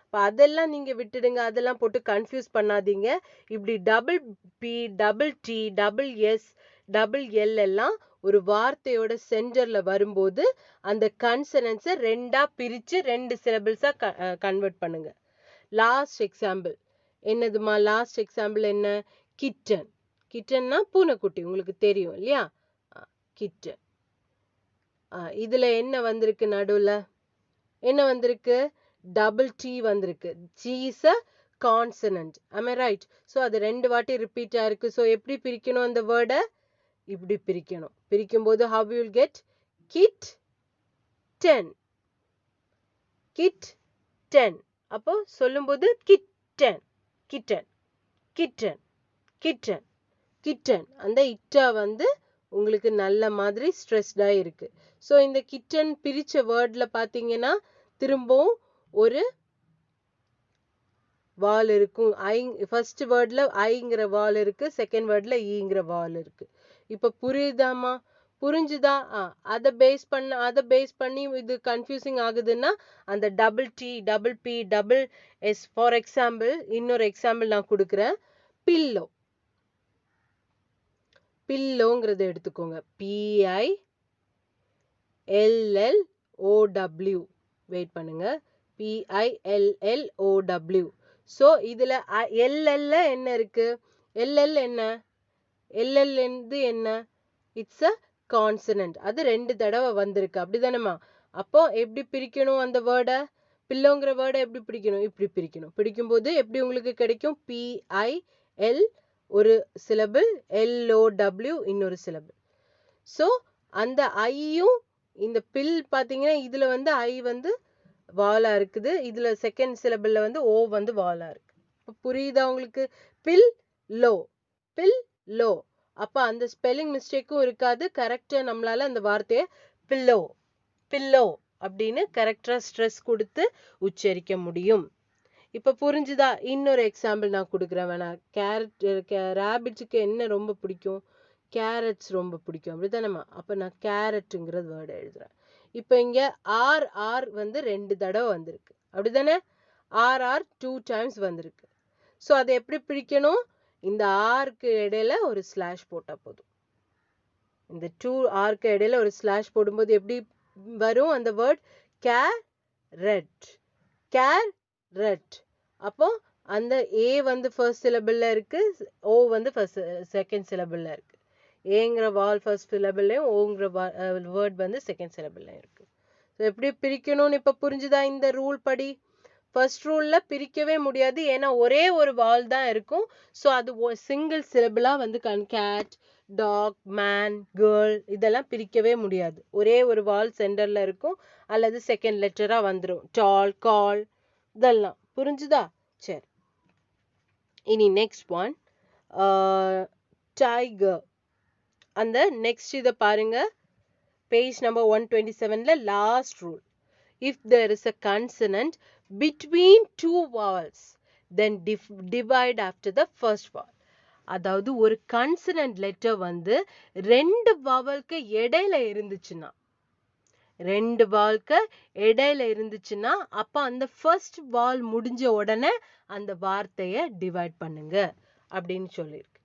இப்போ அதெல்லாம் நீங்க விட்டுடுங்க அதெல்லாம் போட்டு கன்ஃபியூஸ் பண்ணாதீங்க இப்படி double P double T double S double L எல்லாம் ஒரு வார்த்தையோட சென்டர்ல வரும்போது அந்த கன்சனன்ஸை ரெண்டா பிரிச்சு ரெண்டு சிலபிள்ஸா கன்வெர்ட் பண்ணுங்க லாஸ்ட் எக்ஸாம்பிள் என்னதுமா லாஸ்ட் எக்ஸாம்பிள் என்ன கிட்டன் கிட்டன்னா பூனைக்குட்டி உங்களுக்கு தெரியும் இல்லையா கிட்டன் இதுல என்ன வந்திருக்கு நடுவுல என்ன வந்திருக்கு டபுள் டி வந்திருக்கு G is a consonant am I right so அது ரெண்டு வாட்டி ரிப்பீட் ஆயிருக்கு ஸோ எப்படி பிரிக்கணும் அந்த வேர்டை இப்படி பிரிக்கணும் பிரிக்கும் போது how you will get kit 10 kit 10 அப்போ சொல்லும்போது kitten kitten kitten kitten kitten அந்த இட்டா வந்து உங்களுக்கு நல்ல மாதிரி ஸ்ட்ரெஸ்டா இருக்கு ஸோ இந்த கிட்டன் பிரிச்ச வேர்ட்ல பாத்தீங்கன்னா திரும்பவும் ஒரு வால் இருக்கும் ஐ ஃபர்ஸ்ட் வேர்ட்ல ஐங்கிற வால் இருக்கு செகண்ட் வேர்ட்ல ஈங்கிற வால் இருக்கு இப்ப புரியுதாமா புரிஞ்சுதா அதை பேஸ் பண்ணி இது கன்ஃபியூசிங் ஆகுதுன்னா அந்த double T double P double S for example இன்னொரு எக்ஸாம்பிள் நான் கொடுக்குறேன் பில்லோ பில்லோங்கிறத எடுத்துக்கோங்க PILLOW வெயிட் பண்ணுங்க PILLOW ஸோ இதுல LL என்ன இருக்கு LL என்ன LL என்ன இட்ஸ் அ கான்சனன்ட் அது ரெண்டு தடவை வந்திருக்கு அப்படிதானேமா அப்போ எப்படி பிரிக்கணும் அந்த வேர்டை பில்லோங்கிற வேர்டை எப்படி பிரிக்கணும் இப்படி பிரிக்கணும் பிடிக்கும்போது எப்படி உங்களுக்கு கிடைக்கும் PIL ஒரு சிலபிள் LOW இன்னொரு சிலபிள் ஸோ அந்த ஐயும் இந்த பில் பார்த்தீங்கன்னா இதுல வந்து ஐ வந்து வாலா இருக்குது இதுல செகண்ட் சிலபிள்ல வந்து ஓ வந்து வாலா இருக்கு இப்போ புரியுதா உங்களுக்கு பில் லோ அப்ப அந்த ஸ்பெல்லிங் மிஸ்டேக்கும் இருக்காது கரெக்டா நம்மளால அந்த வார்த்தையை பில்லோ அப்படின்னு கரெக்டா ஸ்ட்ரெஸ் கொடுத்து உச்சரிக்க முடியும் இப்ப புரிஞ்சுதா இன்னொரு எக்ஸாம்பிள் நான் கொடுக்குறேன் வேணா ரேபிட்ஸுக்கு என்ன ரொம்ப பிடிக்கும் கேரட்ஸ் ரொம்ப பிடிக்கும் அப்படிதானேம்மா அப்ப நான் கேரட்டுங்கிற வேர்டு எழுதுறேன் இப்ப இங்க ஆர் வந்து ரெண்டு தடவை வந்திருக்கு அப்படிதானே ஆர் 2 டைம்ஸ் வந்திருக்கு ஸோ அதை எப்படி பிரிக்கணும் இந்த ஆருக்கு இடையில ஒரு ஸ்லாஷ் போட்டா போதும் இந்த 2 ஆருக்கு இடையில ஒரு ஸ்லாஷ் போடும்போது எப்படி வரும் அந்த வேர்ட் கேரட் அப்போ அந்த ஏ வந்து ஃபர்ஸ்ட் சிலபிள்ல இருக்கு ஓ வந்து செகண்ட் சிலபிள்ல இருக்கு ஏங்கிற வால் ஃபர்ஸ்ட் சிலபிள்லயும் ஓங்கிற வேர்ட் வந்து செகண்ட் சிலபிள்லயும் இருக்கு ஸோ எப்படி பிரிக்கணும்னு இப்ப புரிஞ்சுதா இந்த ரூல் படி ஃபர்ஸ்ட் ரூல்ல பிரிக்கவே முடியாது ஏன்னா ஒரே ஒரு வால் தான் இருக்கும் ஸோ அது சிங்கிள் சிலபிளா வந்து கேட் டாக் மேன் கேர்ள் இதெல்லாம் பிரிக்கவே முடியாது ஒரே ஒரு வால் சென்டர்ல இருக்கும் அல்லது செகண்ட் லெட்டரா வந்துடும் டால் கால் இதெல்லாம் புரிஞ்சுதா சரி இனி நெக்ஸ்ட் ஒன் டைகர் அந்த நெக்ஸ்ட் இதை பாருங்க பேஜ் நம்பர் 127ல last rule if there is a consonant between two vowels then divide after the first vowel அதாவது ஒரு கன்சனன்ட் லெட்டர் வந்து ரெண்டு வவலுக்கு இடையில இருந்துச்சுன்னா அப்ப அந்த ஃபர்ஸ்ட் வால் முடிஞ்ச உடனே அந்த வார்த்தையை டிவைட் பண்ணுங்க அப்படின்னு சொல்லியிருக்கு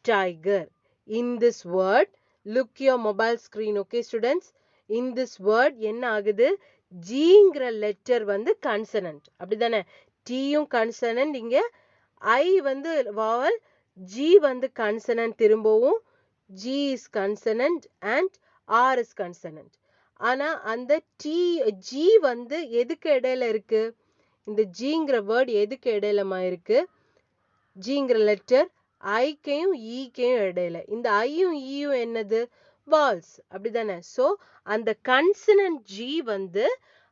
tiger in this word look your mobile screen okay students in this word என்ன ஆகுது ஜிங்கிற லெட்டர் வந்து கன்சனன்ட் அப்படிதானே Tயும் கன்சனன்ட், இங்க I வந்து vowel, G வந்து கன்சனன்ட், திரும்பவும் G is consonant and R is consonant. ஆனா அந்த G வந்து எதுக்கு இடையில இருக்கு? இந்த Gங்கிற வேர்ட் எதுக்கு இடையிலமா இருக்கு? Gங்கிற லெட்டர் ஐக்கையும் ஈக்கையும் இடையில. இந்த ஐயும் ஈயும் என்னது? வால்ஸ், அப்படிதானே? ஸோ அந்த கன்சனன்ட் G வந்து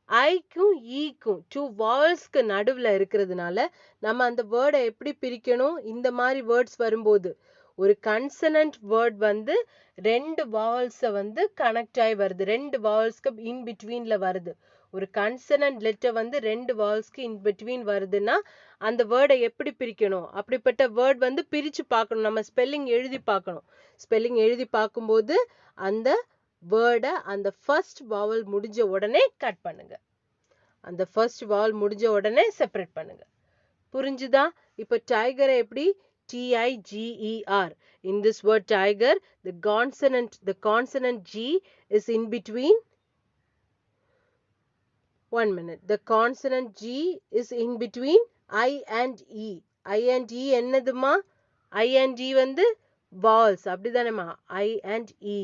ஐக்கும் ஈக்கும் 2 வால்ஸ்க்கு நடுவில் இருக்கிறதுனால நம்ம அந்த வேர்டை எப்படி பிரிக்கணும்? இந்த மாதிரி வேர்ட்ஸ் வரும்போது ஒரு கன்சனன்ட் வேர்ட் வந்து 2 வாவல்ஸை வந்து கனெக்ட் ஆகி வருது, 2 வாவல்ஸ்க்கு இன் பிட்வீன்ல வருது. ஒரு கன்சனன்ட் லெட்டர் வந்து 2 வாவல்ஸ்க்கு இன் பிட்வீன் வருதுன்னா அந்த வேர்டை எப்படி பிரிக்கணும்? அப்படிப்பட்ட வேர்ட் வந்து பிரித்து பார்க்கணும், நம்ம ஸ்பெல்லிங் எழுதி பார்க்கணும். ஸ்பெல்லிங் எழுதி பார்க்கும்போது அந்த வேர்டை அந்த ஃபர்ஸ்ட் வாவல் முடிஞ்ச உடனே கட் பண்ணுங்க, அந்த ஃபர்ஸ்ட் வாவல் முடிஞ்ச உடனே செப்பரேட் பண்ணுங்க. புரிஞ்சுதா? இப்போ டைகரை எப்படி? Tiger. In this word tiger, the consonant G is in between. 1 minute. The consonant G is in between I and E. I and E என்னதுமா? I and E வந்து vowels, அப்படிதானேமா? I and E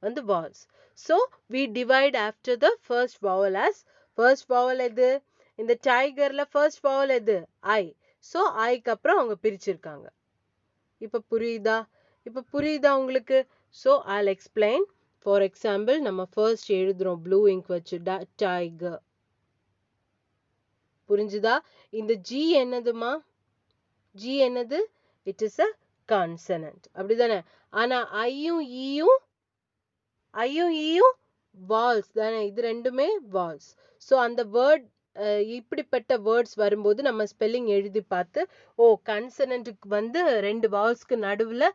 வந்து vowels. So we divide after the first vowel as first vowel எது? இந்த டைகர்ல first vowel எது? I. So ஐக்கு அப்புறம் அவங்க பிரிச்சிருக்காங்க. இப்போ புரியுதா உங்களுக்கு? So I'll explain. For example, நம்ம first எழுதுறோம் blue ink வச்சு tiger. புரிஞ்சுதா? இந்த G என்னதுமா? G என்னது? It is a consonant, அப்படிதானே? ஆனா ஐயும் ஈயும் vowels தானே, இது ரெண்டுமே vowels. ஸோ அந்த வேர்ட் இப்படிப்பட்ட வேர்ட்ஸ் வரும்போது நம்ம ஸ்பெல்லிங் எழுதி பார்த்து, ஓ கன்சனன்ட்டுக்கு வந்து 2 வாவல்ஸ்க்கு நடுவில்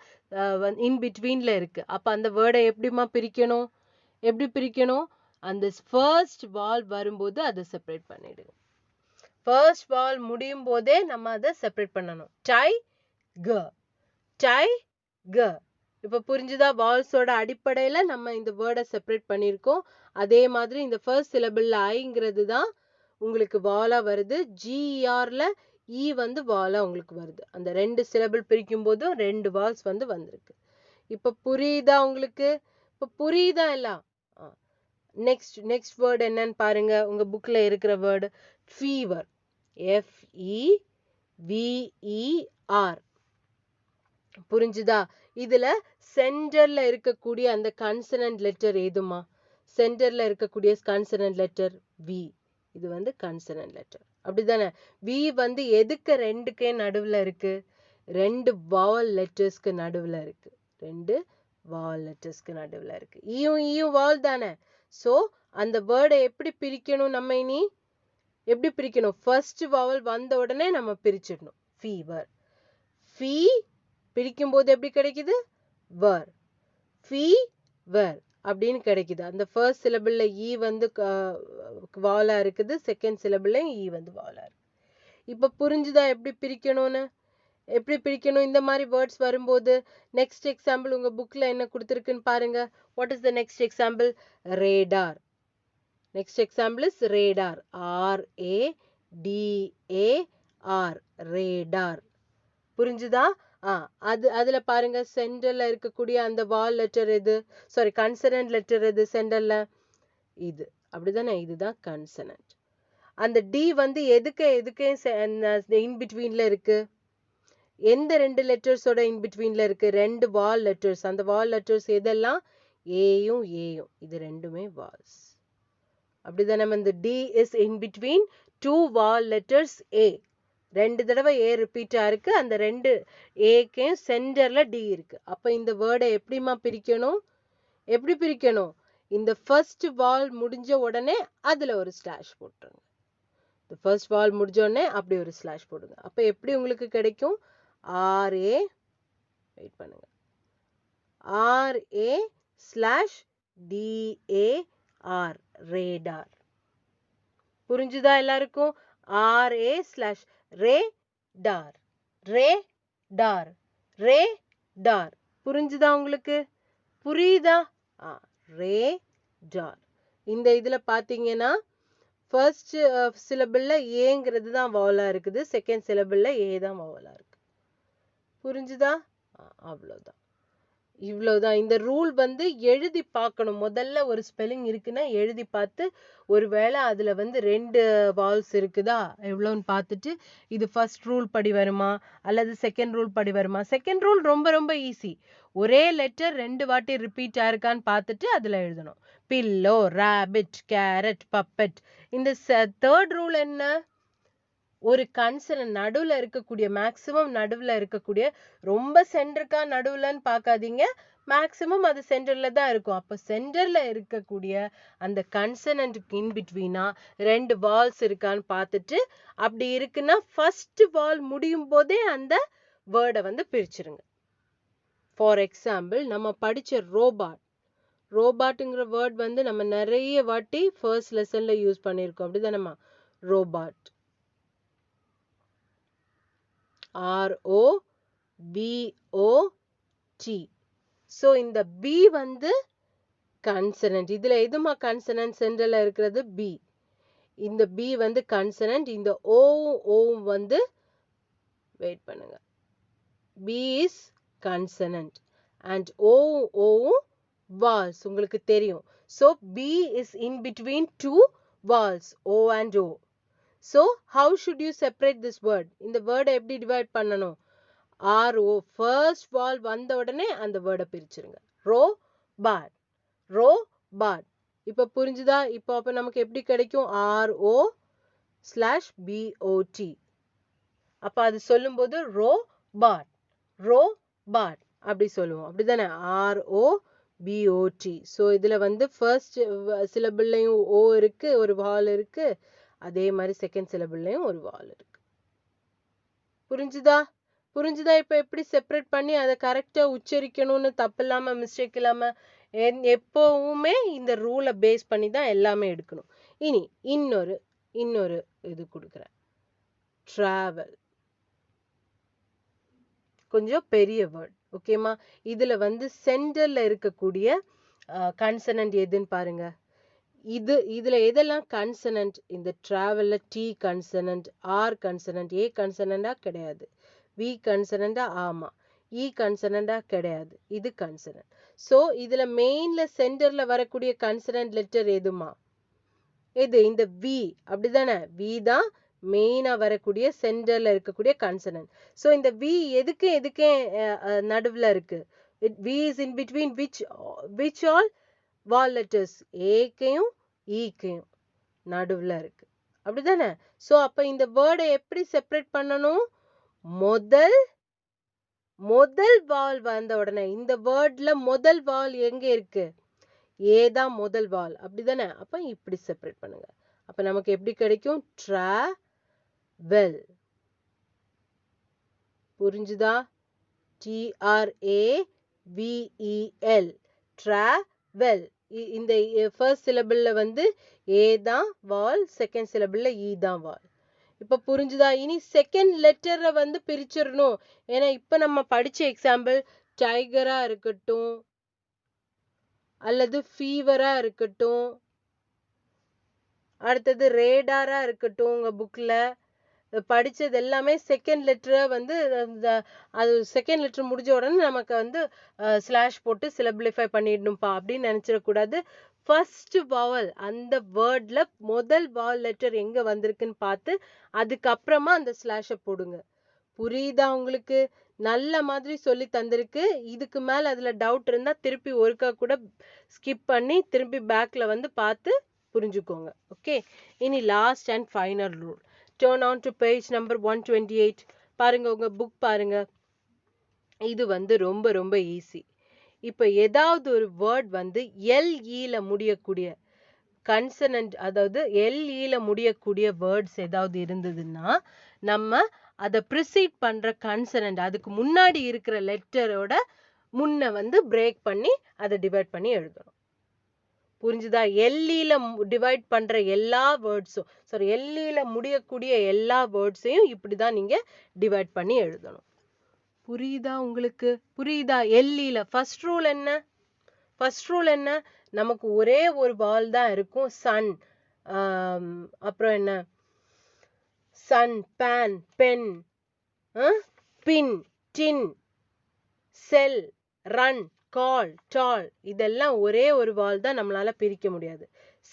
இன் பிட்வீன்ல இருக்கு, அப்போ அந்த வேர்டை எப்படிமா பிரிக்கணும்? எப்படி பிரிக்கணும்? அந்த ஃபர்ஸ்ட் வால் வரும்போது அதை செப்பரேட் பண்ணிடுங்க. ஃபர்ஸ்ட் வால் முடியும் போதே நம்ம அதை செப்பரேட் பண்ணணும். டைகர். இப்போ புரிஞ்சுதா? வால்ஸோட அடிப்படையில் நம்ம இந்த வேர்டை செப்பரேட் பண்ணியிருக்கோம். அதே மாதிரி இந்த ஃபர்ஸ்ட் சிலபிளில் ஐங்கிறது தான் உங்களுக்கு வாலா வருது, ஜிஆர்ல இ வந்து வாலா உங்களுக்கு வருது. அந்த 2 சிலபிள் பிரிக்கும் போதும் 2 வால்ஸ் வந்து வந்திருக்கு. இப்போ புரியுதா உங்களுக்கு? இப்போ புரியுதா எல்லாம்? நெக்ஸ்ட் வேர்டு என்னன்னு பாருங்க. உங்க புக்ல இருக்கிற வேர்டு ஃபீவர், FEVER. புரிஞ்சுதா? இதுல சென்டர்ல இருக்கக்கூடிய அந்த கன்சனன்ட் லெட்டர் ஏதுமா? சென்டர்ல இருக்கக்கூடிய கன்சனன்ட் லெட்டர் வி. இது வந்து கன்சனன்ட் லெட்டர், அப்படிதானே? வி வந்து எதுக்கு 2க்கே நடுவில் இருக்கு? 2 வாவல் லெட்டர்ஸ்க்கு நடுவில் இருக்கு. 2 வாவல் லெட்டர்ஸ்க்கு நடுவில் இருக்கு. ஈயும் வாவல் தானே. ஸோ அந்த வேர்டை எப்படி பிரிக்கணும்? நம்ம இனி எப்படி பிரிக்கணும்? ஃபர்ஸ்ட் வாவல் வந்த உடனே நம்ம பிரிச்சிடணும். ஃபீவர். ஃபீ பிரிக்கும் போது எப்படி கிடைக்குது? வர். ஃபீவர் அப்படின்னு கிடைக்குது. அந்த ஃபர்ஸ்ட் சிலபிள்ல ஈ வந்து வாலா இருக்குது, செகண்ட் சிலபிள்ல ஈ வந்து வாலா இருக்கு. இப்போ புரிஞ்சுதா எப்படி பிரிக்கணும்னு? எப்படி பிரிக்கணும் இந்த மாதிரி வேர்ட்ஸ் வரும்போது? நெக்ஸ்ட் எக்ஸாம்பிள் உங்க புக்ல என்ன கொடுத்துருக்குன்னு பாருங்க. What is the next example? Radar. Next example is radar. RADAR. Radar. புரிஞ்சுதா? அதுல பாருங்க, சென்டர்ல இருக்கக்கூடிய அந்த வால் லெட்டர் எது? சாரி, கன்சனன்ட் லெட்டர் எது சென்டர்ல? இது, அப்படிதானே? இதுதான் கன்சனன்ட். அந்த டி வந்து எதுக்கு இன் பிட்வீன்ல இருக்கு? எந்த 2 லெட்டர்ஸோட இன் பிட்வீன்ல இருக்கு? 2 வால் லெட்டர்ஸ். அந்த வால் லெட்டர்ஸ் எதெல்லாம்? ஏயும். இது ரெண்டுமே வால்ஸ், அப்படிதானே? இந்த T is in between 2 vowel letters ஏ. 2 தடவை ஏ ரிப்பீட்டா இருக்கு. அந்த 2 ஏக்கு சென்டர்ல டி இருக்கு. அப்ப இந்த வேர்டை எப்படிமா பிரிக்கணும்? எப்படி பிரிக்கணும்? இந்த ஃபர்ஸ்ட் வால் முடிஞ்ச உடனே அதுல ஒரு ஸ்லாஷ் போட்டுருங்க. இந்த ஃபர்ஸ்ட் வால் முடிஞ்ச உடனே அப்படி ஒரு ஸ்லாஷ் போடுங்க. அப்ப எப்படி உங்களுக்கு கிடைக்கும்? RA, வெயிட் பண்ணுங்க, RA/DAR. ரேடார். புரிஞ்சுதா எல்லாருக்கும்? ரேடார். புரிஞ்சுதா உங்களுக்கு? புரியுதா? ரேடார். இந்த இதுல பாத்தீங்கன்னா ஃபர்ஸ்ட் சிலபிள்ல ஏங்கிறது தான் வவலா இருக்குது, செகண்ட் சிலபிள்ல ஏ தான் வவலா இருக்கு. புரிஞ்சுதா? அவ்வளவுதான். இவ்வளவுதான். இந்த ரூல் வந்து எழுதி பார்க்கணும். முதல்ல ஒரு ஸ்பெல்லிங் இருக்குன்னா எழுதி பார்த்து, ஒருவேளை அதுல வந்து 2 வால்ஸ் இருக்குதா எவ்வளோன்னு பார்த்துட்டு, இது ஃபர்ஸ்ட் ரூல் படி வருமா அல்லது செகண்ட் ரூல் படி வருமா? செகண்ட் ரூல் ரொம்ப ரொம்ப ஈஸி. ஒரே லெட்டர் 2 வாட்டி ரிப்பீட் ஆயிருக்கான்னு பார்த்துட்டு அதுல எழுதணும். Pillow, rabbit, carrot, puppet. இந்த தேர்ட் ரூல் என்ன? ஒரு கன்சனன்ட் நடுவுல இருக்கக்கூடிய, மேக்சிமம் நடுவுல இருக்கக்கூடிய, ரொம்ப சென்டருக்கா நடுவுலன்னு பார்க்காதீங்க, மேக்சிமம் அது சென்டர்ல தான் இருக்கும். அப்ப சென்டர்ல இருக்கக்கூடிய அந்த கன்சனன்ட்க்கு இன் பிட்வீனா 2 வால்ஸ் இருக்கான்னு பார்த்துட்டு, அப்படி இருக்குன்னா ஃபர்ஸ்ட் வால் முடியும் போதே அந்த வேர்டை வந்து பிரிச்சிருங்க. ஃபார் எக்ஸாம்பிள், நம்ம படிச்ச ரோபாட், ரோபாட்டுங்கிற வேர்ட் வந்து நம்ம நிறைய வாட்டி ஃபர்ஸ்ட் லெசன்ல யூஸ் பண்ணியிருக்கோம், அப்படிதானம்மா? Robot, R-O-B-O-T. ஸோ இந்த B வந்து கன்சனன்ட். இதுல எதுமா கன்சனன்ட்? சென்டர்ல இருக்கிறது B. இந்த B வந்து கன்சனன்ட். இந்த O வந்து வெயிட் பண்ணுங்க, B is consonant and O vowels. உங்களுக்கு தெரியும். So B is in between two vowels, O and O. So how should you separate this word? இந்த word எப்படி டிவைட் பண்ணணும்? R-O, ஃபர்ஸ்ட் வால் வந்த உடனே அந்த வேர்டை பிரிச்சிருங்க. ரோ பாட், ரோ பாட். இப்ப புரிஞ்சுதா? இப்போ அப்ப நமக்கு எப்படி கிடைக்கும்? R-O/B-O-T. அப்ப அது சொல்லும்போது ரோ பாட், ரோ பாட் அப்படி சொல்லுவோம், அப்படிதானே? R-O-B-O-T. ஸோ இதுல வந்து ஃபர்ஸ்ட் சிலபிள்லையும் ஓ இருக்கு, ஒரு வால் இருக்கு. அதே மாதிரி செகண்ட் சிலபிள்லையும் ஒரு வால் இருக்கு. புரிஞ்சுதா? புரிஞ்சுதா? இப்ப எப்படி செப்பரேட் பண்ணி அதை கரெக்டா உச்சரிக்கணும்னு, தப்பு இல்லாம, மிஸ்டேக் இல்லாம, எப்பவுமே இந்த ரூலை பேஸ் பண்ணி தான் எல்லாமே எடுக்கணும். இனி இன்னொரு இது கொடுக்குறேன். டிராவல், கொஞ்சம் பெரிய வேர்ட், ஓகேமா? இதுல வந்து சென்டர்ல இருக்கக்கூடிய கன்சனன்ட் எதுன்னு பாருங்க. இதுல எதெல்லாம் கன்சனன்ட்? இந்த டிராவல்ல T consonant, R consonant, A கன்சனண்டா? கிடையாது. V கன்சனண்டா? ஆமா. E கன்சனண்டா? கிடையாது. இது கன்சனன்ட். ஸோ இதுல மெயின்ல சென்டர்ல வரக்கூடிய கன்சனன்ட் லெட்டர் எதுமா? எது? இந்த V, அப்படிதானே? V தான் மெயினா வரக்கூடிய, சென்டர்ல இருக்கக்கூடிய கன்சனன்ட். ஸோ இந்த V எதுக்கு நடுவுல இருக்கு? V is in between which all vowel letters? ஏக்கையும் ஈக்கையும் நடுவுல இருக்கு, அப்படிதானே? ஸோ அப்ப இந்த வேர்டை எப்படி செப்பரேட் பண்ணணும்? முதல் வால் வந்த உடனே, இந்த வேர்ட்ல முதல் வால் எங்க இருக்கு? ஏதான் முதல் வால், அப்படிதானே? அப்ப இப்படி செப்பரேட் பண்ணுங்க. அப்ப நமக்கு எப்படி கிடைக்கும்? டிராவல். புரிஞ்சுதா? TRAVEL, travel. இந்த ஃபர்ஸ்ட் சிலபிள்ல வந்து ஏ தான் வால், செகண்ட் சிலபிள்ல ஈ தான் வால். இப்ப புரிஞ்சுதா? இனி செகண்ட் லெட்டரை வந்து பிரிச்சிடணும். ஏன்னா இப்ப நம்ம படிச்ச எக்ஸாம்பிள் டைகரா இருக்கட்டும் அல்லது ஃபீவரா இருக்கட்டும், அடுத்தது ரேடாரா இருக்கட்டும், உங்க புக்ல படிச்சது எல்லாமே செகண்ட் லெட்டரை வந்து அது செகண்ட் லெட்டர் முடிஞ்ச உடனே நமக்கு வந்து ஸ்லாஷ் போட்டு சிலபிளிஃபை பண்ணிடணும்ப்பா அப்படின்னு நினைச்சிடக்கூடாது. ஃபர்ஸ்ட் வவல் அந்த வேர்ட்ல முதல் வால் லெட்டர் எங்க வந்திருக்குன்னு பார்த்து அதுக்கப்புறமா அந்த ஸ்லாஷை போடுங்க. புரியுதா உங்களுக்கு? நல்ல மாதிரி சொல்லி தந்திருக்கு. இதுக்கு மேல அதுல டவுட் இருந்தா திருப்பி ஒருக்கா கூட ஸ்கிப் பண்ணி திருப்பி பேக்ல வந்து பார்த்து புரிஞ்சுக்கோங்க. ஓகே, இனி last and final rule. Turn on to page number 128. பாருங்க, உங்க புக் பாருங்க. இது வந்து ரொம்ப ரொம்ப ஈஸி. இப்ப ஏதாவது ஒரு வேர்ட் வந்து LE-ல முடியக்கூடிய கன்சனன்ட், அதாவது LE-ல முடியக்கூடிய வேர்ட்ஸ் ஏதாவது இருந்ததுன்னா நம்ம அதை ப்ரிசீட் பண்ற கன்சனன்ட், அதுக்கு முன்னாடி இருக்கிற லெட்டரோட முன்ன வந்து பிரேக் பண்ணி அதை டிவைட் பண்ணி எழுதணும். புரிஞ்சுதா? LE-ல டிவைட் பண்ற எல்லா வேர்ட்ஸும், சாரி, LE-ல முடியக்கூடிய எல்லா வேர்ட்ஸையும் இப்படிதான் நீங்க டிவைட் பண்ணி எழுதணும். புரியுதா உங்களுக்கு? புரியுதா? LE-ல ஃபர்ஸ்ட் ரூல் என்ன? நமக்கு ஒரே ஒரு வால் தான் இருக்கும், சன். அப்புறம் என்ன சன், பேன், பென், பின், டின், செல், ரன், கால், டால், இதெல்லாம் ஒரே ஒரு வால் தான் நம்மளால பிரிக்க முடியாது.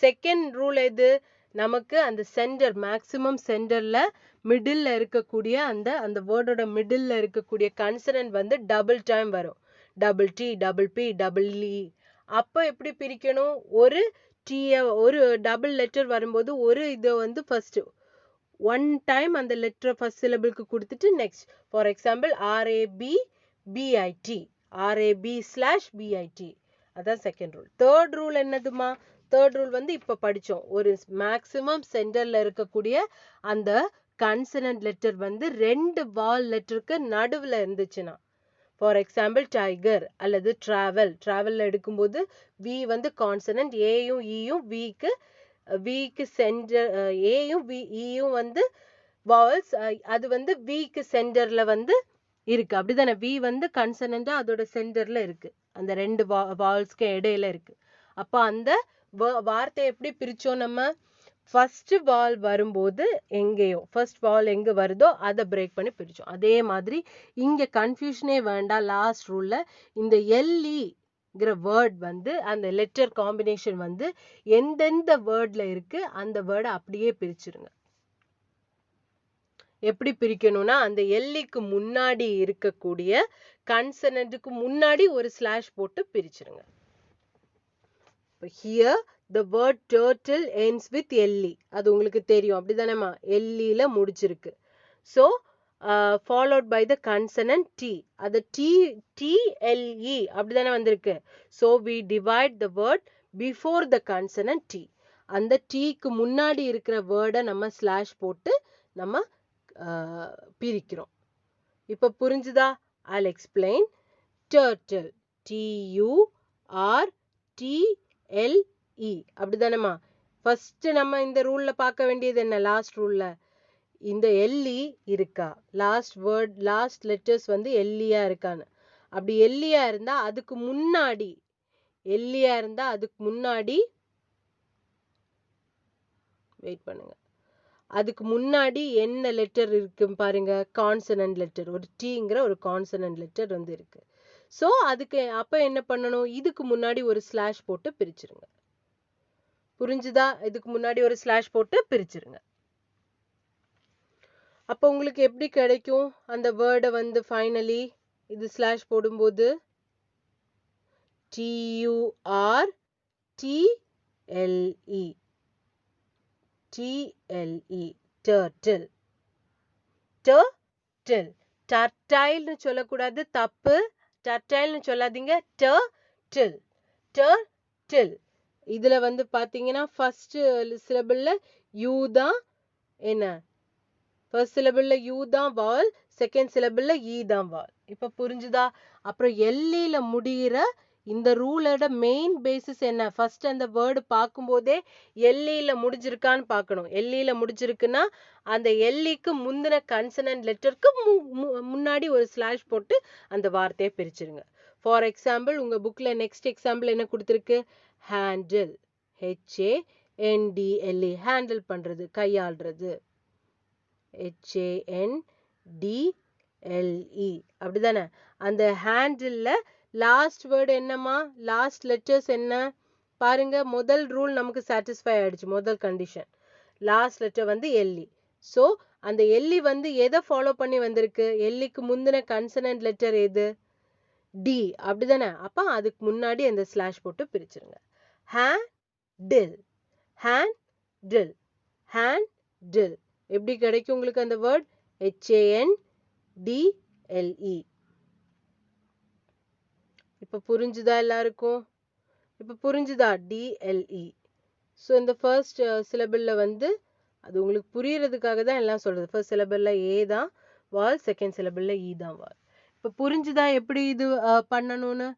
செகண்ட் ரூல் எது? நமக்கு அந்த சென்டர், மேக்சிமம் சென்டர்ல மிடில் இருக்கக்கூடிய அந்த வேர்டோட மிடில் இருக்கக்கூடிய கன்சனன்ட் வந்து டபுள் டைம் வரும். Double T, double P, double E. அப்போ எப்படி பிரிக்கணும்? ஒரு டீயை, ஒரு டபுள் லெட்டர் வரும்போது ஒரு இதை வந்து ஃபர்ஸ்ட் ஒன் டைம் அந்த லெட்டர் ஃபர்ஸ்ட் சிலபிளுக்கு கொடுத்துட்டு next. For example R A B B I T, RAB/BIT. அதான் செகண்ட் ரூல். தேர்ட் ரூல் என்னதுமா? தேர்ட் ரூல் வந்து இப்ப படிச்சோம். ஒரு மேக்சிமம் சென்டர்ல இருக்கக்கூடிய அந்த கன்சனன்ட் லெட்டர் வந்து ரெண்டு வால் லெட்டருக்கு நடுவுல இருந்துச்சுன்னா, ஃபார் எக்ஸாம்பிள் டைகர் அல்லது டிராவல். டிராவல்ல எடுக்கும்போது வி வந்து கான்சனன்ட், ஏயும் ஈயும் விக்கு சென்டர், ஏயும் ஈயும் வந்து வாவல்ஸ். அது வந்து விக்கு சென்டர்ல வந்து இருக்கு. அப்படிதானே? வி வந்து கன்சனண்டா அதோட சென்டர்ல இருக்கு, அந்த ரெண்டு வால்ஸ்க்கு இடையில இருக்கு. அப்ப அந்த வார்த்தை எப்படி பிரிச்சோம் நம்ம? ஃபர்ஸ்ட் வால் வரும்போது எங்கேயோ ஃபர்ஸ்ட் வால் எங்க வருதோ அதை பிரேக் பண்ணி பிரிச்சோம். அதே மாதிரி இங்க கன்ஃபியூஷனே வேண்டாம். லாஸ்ட் ரூல்ல இந்த எல்இங்கிற வேர்ட் வந்து அந்த லெட்டர் காம்பினேஷன் வந்து எந்தெந்த வேர்ட்ல இருக்கு அந்த வேர்டை அப்படியே பிரிச்சிருங்க. எப்படி பிரிக்கணும்னா, அந்த எல்லிக்கு முன்னாடி இருக்கக்கூடிய கன்சனன்ட்டுக்கு முன்னாடி ஒரு ஸ்லாஷ் போட்டு பிரிச்சிருங்க. Here the word turtle ends with LE. அது உங்களுக்கு தெரியும், அப்படிதானேமா? LEல முடிச்சிருக்கு. So followed by the consonant T. அது TLE அப்படிதானே வந்திருக்கு. So we divide the word before the consonant T. அந்த Tக்கு முன்னாடி இருக்கிற வேர்டை நம்ம ஸ்லாஷ் போட்டு நம்ம பிரிக்கிறோம். இப்ப புரிஞ்சுதா? I'll explain. Turtle, TURTLE, அப்படிதானேமா? ஃபர்ஸ்ட் நம்ம இந்த ரூல்ல பார்க்க வேண்டியது என்ன? லாஸ்ட் ரூல்ல இந்த எல்இ இருக்கா, லாஸ்ட் வேர்ட் லாஸ்ட் லெட்டர்ஸ் வந்து எல்இயா இருக்கான்னு. அப்படி எல்இயா இருந்தா அதுக்கு முன்னாடி, எல்இயா இருந்தா அதுக்கு முன்னாடி வெயிட் பண்ணுங்க, அதுக்கு முன்னாடி என்ன லெட்டர் இருக்கு பாருங்க? கான்சனன்ட் லெட்டர், ஒரு டீங்கிற ஒரு கான்சனன்ட் லெட்டர் வந்து இருக்கு. ஸோ அதுக்கு அப்ப என்ன பண்ணணும்? இதுக்கு முன்னாடி ஒரு ஸ்லாஷ் போட்டு பிரிச்சிருங்க. புரிஞ்சுதா? இதுக்கு முன்னாடி ஒரு ஸ்லாஷ் போட்டு பிரிச்சிருங்க. அப்ப உங்களுக்கு எப்படி கிடைக்கும் அந்த வேர்டை வந்து ஃபைனலி இது ஸ்லாஷ் போடும்போது? TURTLE, TLE, turtle. Turtle. Turtile சொல்லக்கூடாது, தப்பு. Turtile சொல்லாதீங்க, turtle. Turtle. இதுல வந்து பாத்தீங்கன்னா ஃபர்ஸ்ட் சிலபிள்ல யூ தான் என்ன? ஃபர்ஸ்ட் சிலபிள்ல யூ தான் வால், செகண்ட் சிலபிள்ல ஈ தான் வால். இப்ப புரிஞ்சுதா? அப்புறம் எல்லில முடிகிற இந்த ரூலோட மெயின் பேசிஸ் என்ன? ஃபர்ஸ்ட் அந்த வேர்டு பார்க்கும்போதே எல்லில முடிஞ்சிருக்கான்னு பார்க்கணும். எல்லில முடிஞ்சிருக்குன்னா அந்த எல்லிக்கு முந்தின கன்சனன்ட் லெட்டருக்கு முன்னாடி ஒரு ஸ்லாஷ் போட்டு அந்த வார்த்தையை பிரிச்சிருங்க. ஃபார் எக்ஸாம்பிள் உங்க புக்ல நெக்ஸ்ட் எக்ஸாம்பிள் என்ன கொடுத்துருக்கு? ஹேண்டில், HANDLE, ஹேண்டில் பண்றது, கையாள்றது, HANDLE, அப்படிதானே? அந்த ஹேண்டில்ல லாஸ்ட் வேர்டு என்னமா? லாஸ்ட் லெட்டர்ஸ் என்ன பாருங்க. முதல் ரூல் நமக்கு சாட்டிஸ்ஃபை ஆயிடுச்சு, முதல் கண்டிஷன். லாஸ்ட் லெட்டர் வந்து எல்இ. ஸோ அந்த எல்இ வந்து எதை ஃபாலோ பண்ணி வந்திருக்கு? எல்இக்கு முந்தின கன்சனன்ட் லெட்டர் எது? டி, அப்படிதானே? அப்ப அதுக்கு முன்னாடி அந்த ஸ்லாஷ் போட்டு பிரிச்சிருங்க. Handle, handle, handle. எப்படி கிடைக்கும் உங்களுக்கு அந்த வேர்ட்? HANDLE. இப்ப புரிஞ்சுதா எல்லாருக்கும்? இப்ப புரிஞ்சுதா? DLE. ஸோ இந்த ஃபர்ஸ்ட் சிலபிள்ல வந்து அது உங்களுக்கு புரியறதுக்காக தான் எல்லாம் சொல்றது. ஃபர்ஸ்ட் சிலபிள்ல ஏ தான் வால், செகண்ட் சிலபிள்ல ஈ தான் வால். இப்ப புரிஞ்சுதா எப்படி இது பண்ணணும்னு?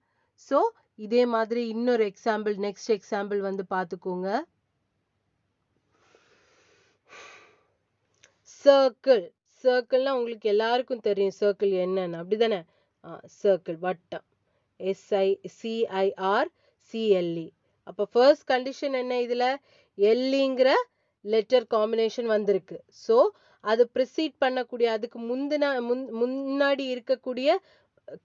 ஸோ இதே மாதிரி இன்னொரு எக்ஸாம்பிள், நெக்ஸ்ட் எக்ஸாம்பிள் வந்து பார்த்துக்கோங்க. சர்க்கிள். சர்க்கிள்னா உங்களுக்கு எல்லாருக்கும் தெரியும் சர்க்கிள் என்னன்னு, அப்படிதானே? சர்க்கிள், வட்டம், SICIRCLE. அப்ப ஃபர்ஸ்ட் கண்டிஷன் என்ன இதுல எல்லிங்கிற லெட்டர் காம்பினேஷன் வந்திருக்கு. ஸோ அது ப்ரிசீட் பண்ணக்கூடிய அதுக்கு முன்னாடி இருக்கக்கூடிய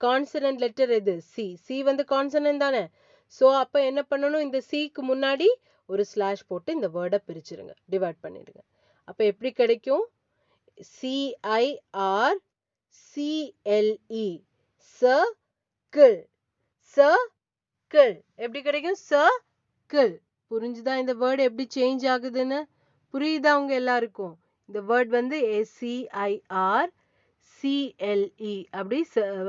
கான்சனன்ட் லெட்டர் எது சி. சி வந்து கான்சனன்ட் தானே. ஸோ அப்ப என்ன பண்ணணும், இந்த சிக்கு முன்னாடி ஒரு ஸ்லாஷ் போட்டு இந்த வேர்டை பிரிச்சிருங்க, டிவைட் பண்ணிடுங்க. அப்ப எப்படி கிடைக்கும், CIRCLE சர்க்கிள். சர்க்கிள் எப்படி கிடைக்கும், சர்க்கிள். புரிஞ்சுதா இந்த வேர்டு எப்படி சேஞ்ச் ஆகுதுன்னு? புரியுதா உங்க எல்லாருக்கும்? இந்த வேர்ட் வந்து CIRCLE அப்படி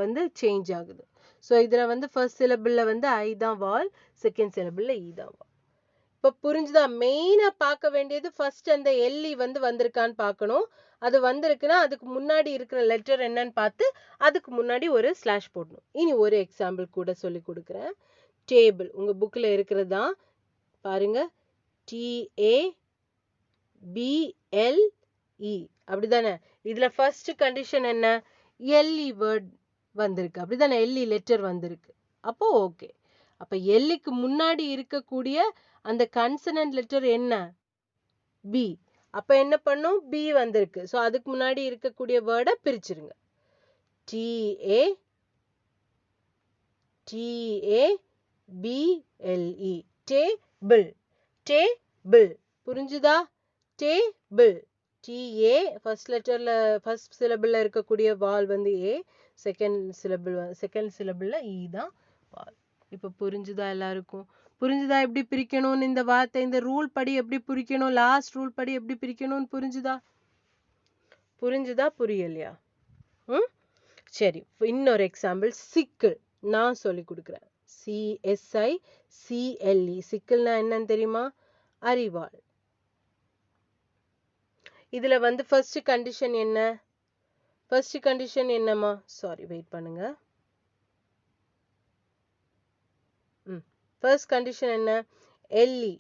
வந்து சேஞ்ச் ஆகுது. ஸோ இதுல வந்து ஃபர்ஸ்ட் சிலபிள்ல வந்து ஐ தான் வால், செகண்ட் சிலபிள்ல இ தான் வால். இப்ப புரிஞ்சுதா? மெயினா பார்க்க வேண்டியது ஃபர்ஸ்ட் அந்த எல்இ வந்து வந்திருக்கான்னு பார்க்கணும். அது வந்திருக்குன்னா அதுக்கு முன்னாடி இருக்கிற லெட்டர் என்னன்னு பார்த்து அதுக்கு முன்னாடி ஒரு ஸ்லாஷ் போடணும். இனி ஒரு எக்ஸாம்பிள் கூட சொல்லி கொடுக்குறேன். டேபிள் உங்க புக்ல இருக்கிறது தான் பாருங்க. TABLE அப்படிதானே. இதுல ஃபர்ஸ்ட் கண்டிஷன் என்ன, எல்இ வேர்ட் வந்திருக்கு அப்படிதானே, எல்இ லெட்டர் வந்திருக்கு. அப்போ ஓகே. அப்ப எல்லிக்கு முன்னாடி இருக்கக்கூடிய அந்த கன்சனன்ட் லெட்டர் என்ன, பி. அப்ப என்ன பண்ணும், பி வந்திருக்கு. ஸோ அதுக்கு முன்னாடி இருக்கக்கூடிய வேர்டை பிரிச்சிருங்க. TABLE table. டேபிள் புரிஞ்சுதா? டேபிள். TA ஃபர்ஸ்ட் லெட்டர்ல ஃபர்ஸ்ட் சிலபிள்ல இருக்கக்கூடிய வால் வந்து ஏ, செகண்ட் சிலபிள்ல இ தான் வால். இப்ப புரிஞ்சுதா எல்லாருக்கும்? புரிஞ்சுதா எப்படி பிரிக்கணும்னு இந்த வார்த்தை, இந்த ரூல் படி எப்படி பிரிக்கணும், லாஸ்ட் ரூல் படி எப்படி பிரிக்கணும்னு புரிஞ்சுதா? புரிஞ்சுதா புரியலையா? சரி, இன்னொரு எக்ஸாம்பிள் சிக்கிள் நான் சொல்லி கொடுக்குறேன். CSICLE சிக்கிள்னா என்னன்னு தெரியுமா, அரிவாள். இதுல வந்து ஃபர்ஸ்ட் கண்டிஷன் என்ன, ஃபர்ஸ்ட் கண்டிஷன் என்னமா, சாரி வெயிட் பண்ணுங்க. ஃபர்ஸ்ட் கண்டிஷன் என்ன, எல்இ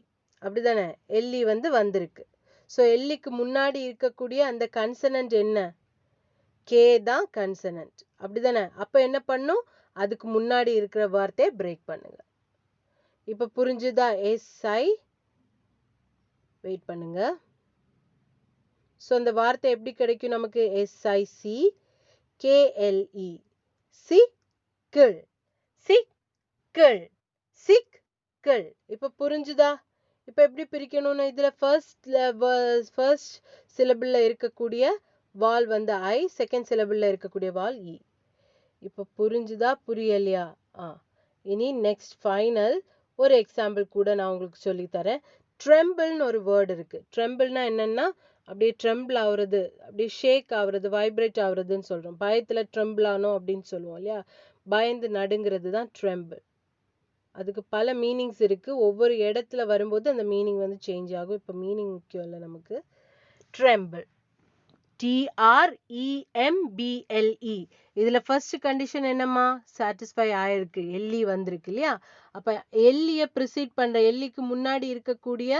அப்படிதானே. எல்இ வந்து வந்திருக்கு. ஸோ எல்இக்கு முன்னாடி இருக்கக்கூடிய அந்த கன்சனன்ட் என்ன, கே தான் கன்சனன்ட் அப்படிதானே. அப்ப என்ன பண்ணும், அதுக்கு முன்னாடி இருக்கிற வார்த்தையை பிரேக் பண்ணுங்க. இப்ப புரிஞ்சுதா? SI வெயிட் பண்ணுங்க. ஸோ அந்த வார்த்தை எப்படி கிடைக்கும் நமக்கு, SICKLE சிக்கிள். சிக்கிள். சிக்கிள். இப்ப புரிஞ்சுதா? இப்ப எப்படி பிரிக்கணும்னு, இதுல ஃபர்ஸ்ட் சிலபிள்ல இருக்கக்கூடிய வால் வந்து ஐ, செகண்ட் சிலபிள்ல இருக்கக்கூடிய வால் இ. இப்ப புரிஞ்சுதா புரியலையா? இனி நெக்ஸ்ட் ஃபைனல் ஒரு எக்ஸாம்பிள் கூட நான் உங்களுக்கு சொல்லி தரேன். ட்ரெம்பிள்னு ஒரு வேர்டு இருக்கு. ட்ரெம்பிள்னா என்னன்னா அப்படியே ட்ரெம்பிள் ஆகுறது, அப்படியே ஷேக் ஆகுறது, வைப்ரேட் ஆகுறதுன்னு சொல்றோம். பயத்துல ட்ரெம்பிள் ஆனோம் அப்படின்னு சொல்லுவோம் இல்லையா, பயந்து நடுங்கிறது தான் ட்ரெம்பிள். அதுக்கு பல மீனிங்ஸ் இருக்கு. ஒவ்வொரு இடத்துல வரும்போது அந்த மீனிங் வந்து சேஞ்ச் ஆகும். இப்ப மீனிங் முக்கியம் இல்லை நமக்கு. Tremble, TREMBLE. இதுல ஃபர்ஸ்ட் கண்டிஷன் என்னமா, சாட்டிஸ்ஃபை ஆயிருக்கு, எல்இ வந்திருக்கு இல்லையா. அப்ப எல்இய ப்ரிசீட் பண்ற, எல்இக்கு முன்னாடி இருக்கக்கூடிய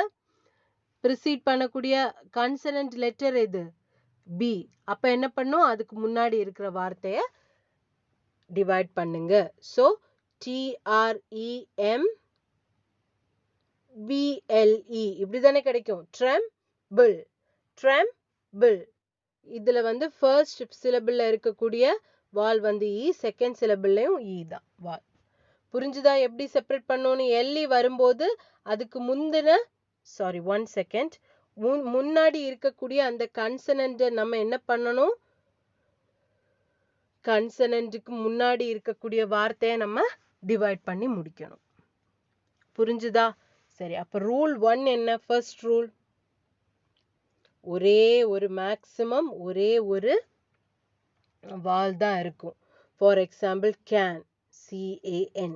ப்ரிசீட் பண்ணக்கூடிய கன்சனன்ட் லெட்டர் எது, பி. அப்ப என்ன பண்ணும், அதுக்கு முன்னாடி இருக்கிற வார்த்தைய டிவைட் பண்ணுங்க. ஸோ TREMBLE இப்படிதானே கிடைக்கும், ட்ரெம்பிள். ட்ரெம்பிள். இதுல வந்து ஃபர்ஸ்ட் சிலபிள்ல இருக்கக்கூடிய வால் வந்து இ, செகண்ட் சிலபிள்லயும் இ தான் வால். புரிஞ்சுதா எப்படி செப்பரேட் பண்ணணும்னு? எல்இ வரும்போது அதுக்கு முந்தின, சாரி 1 செகண்ட், முன்னாடி இருக்கக்கூடிய அந்த கன்சனன்ட் நம்ம என்ன பண்ணணும், கன்சனன்ட்டுக்கு முன்னாடி இருக்கக்கூடிய வார்த்தையை நம்ம டிவைட் பண்ணி முடிக்கணும். புரிஞ்சுதா? சரி, அப்ப ரூல் 1 என்ன, ஃபர்ஸ்ட் ரூல், ஒரே ஒரு மேக்ஸிமம் ஒரே ஒரு வால் தான் இருக்கும். For example can, CAN.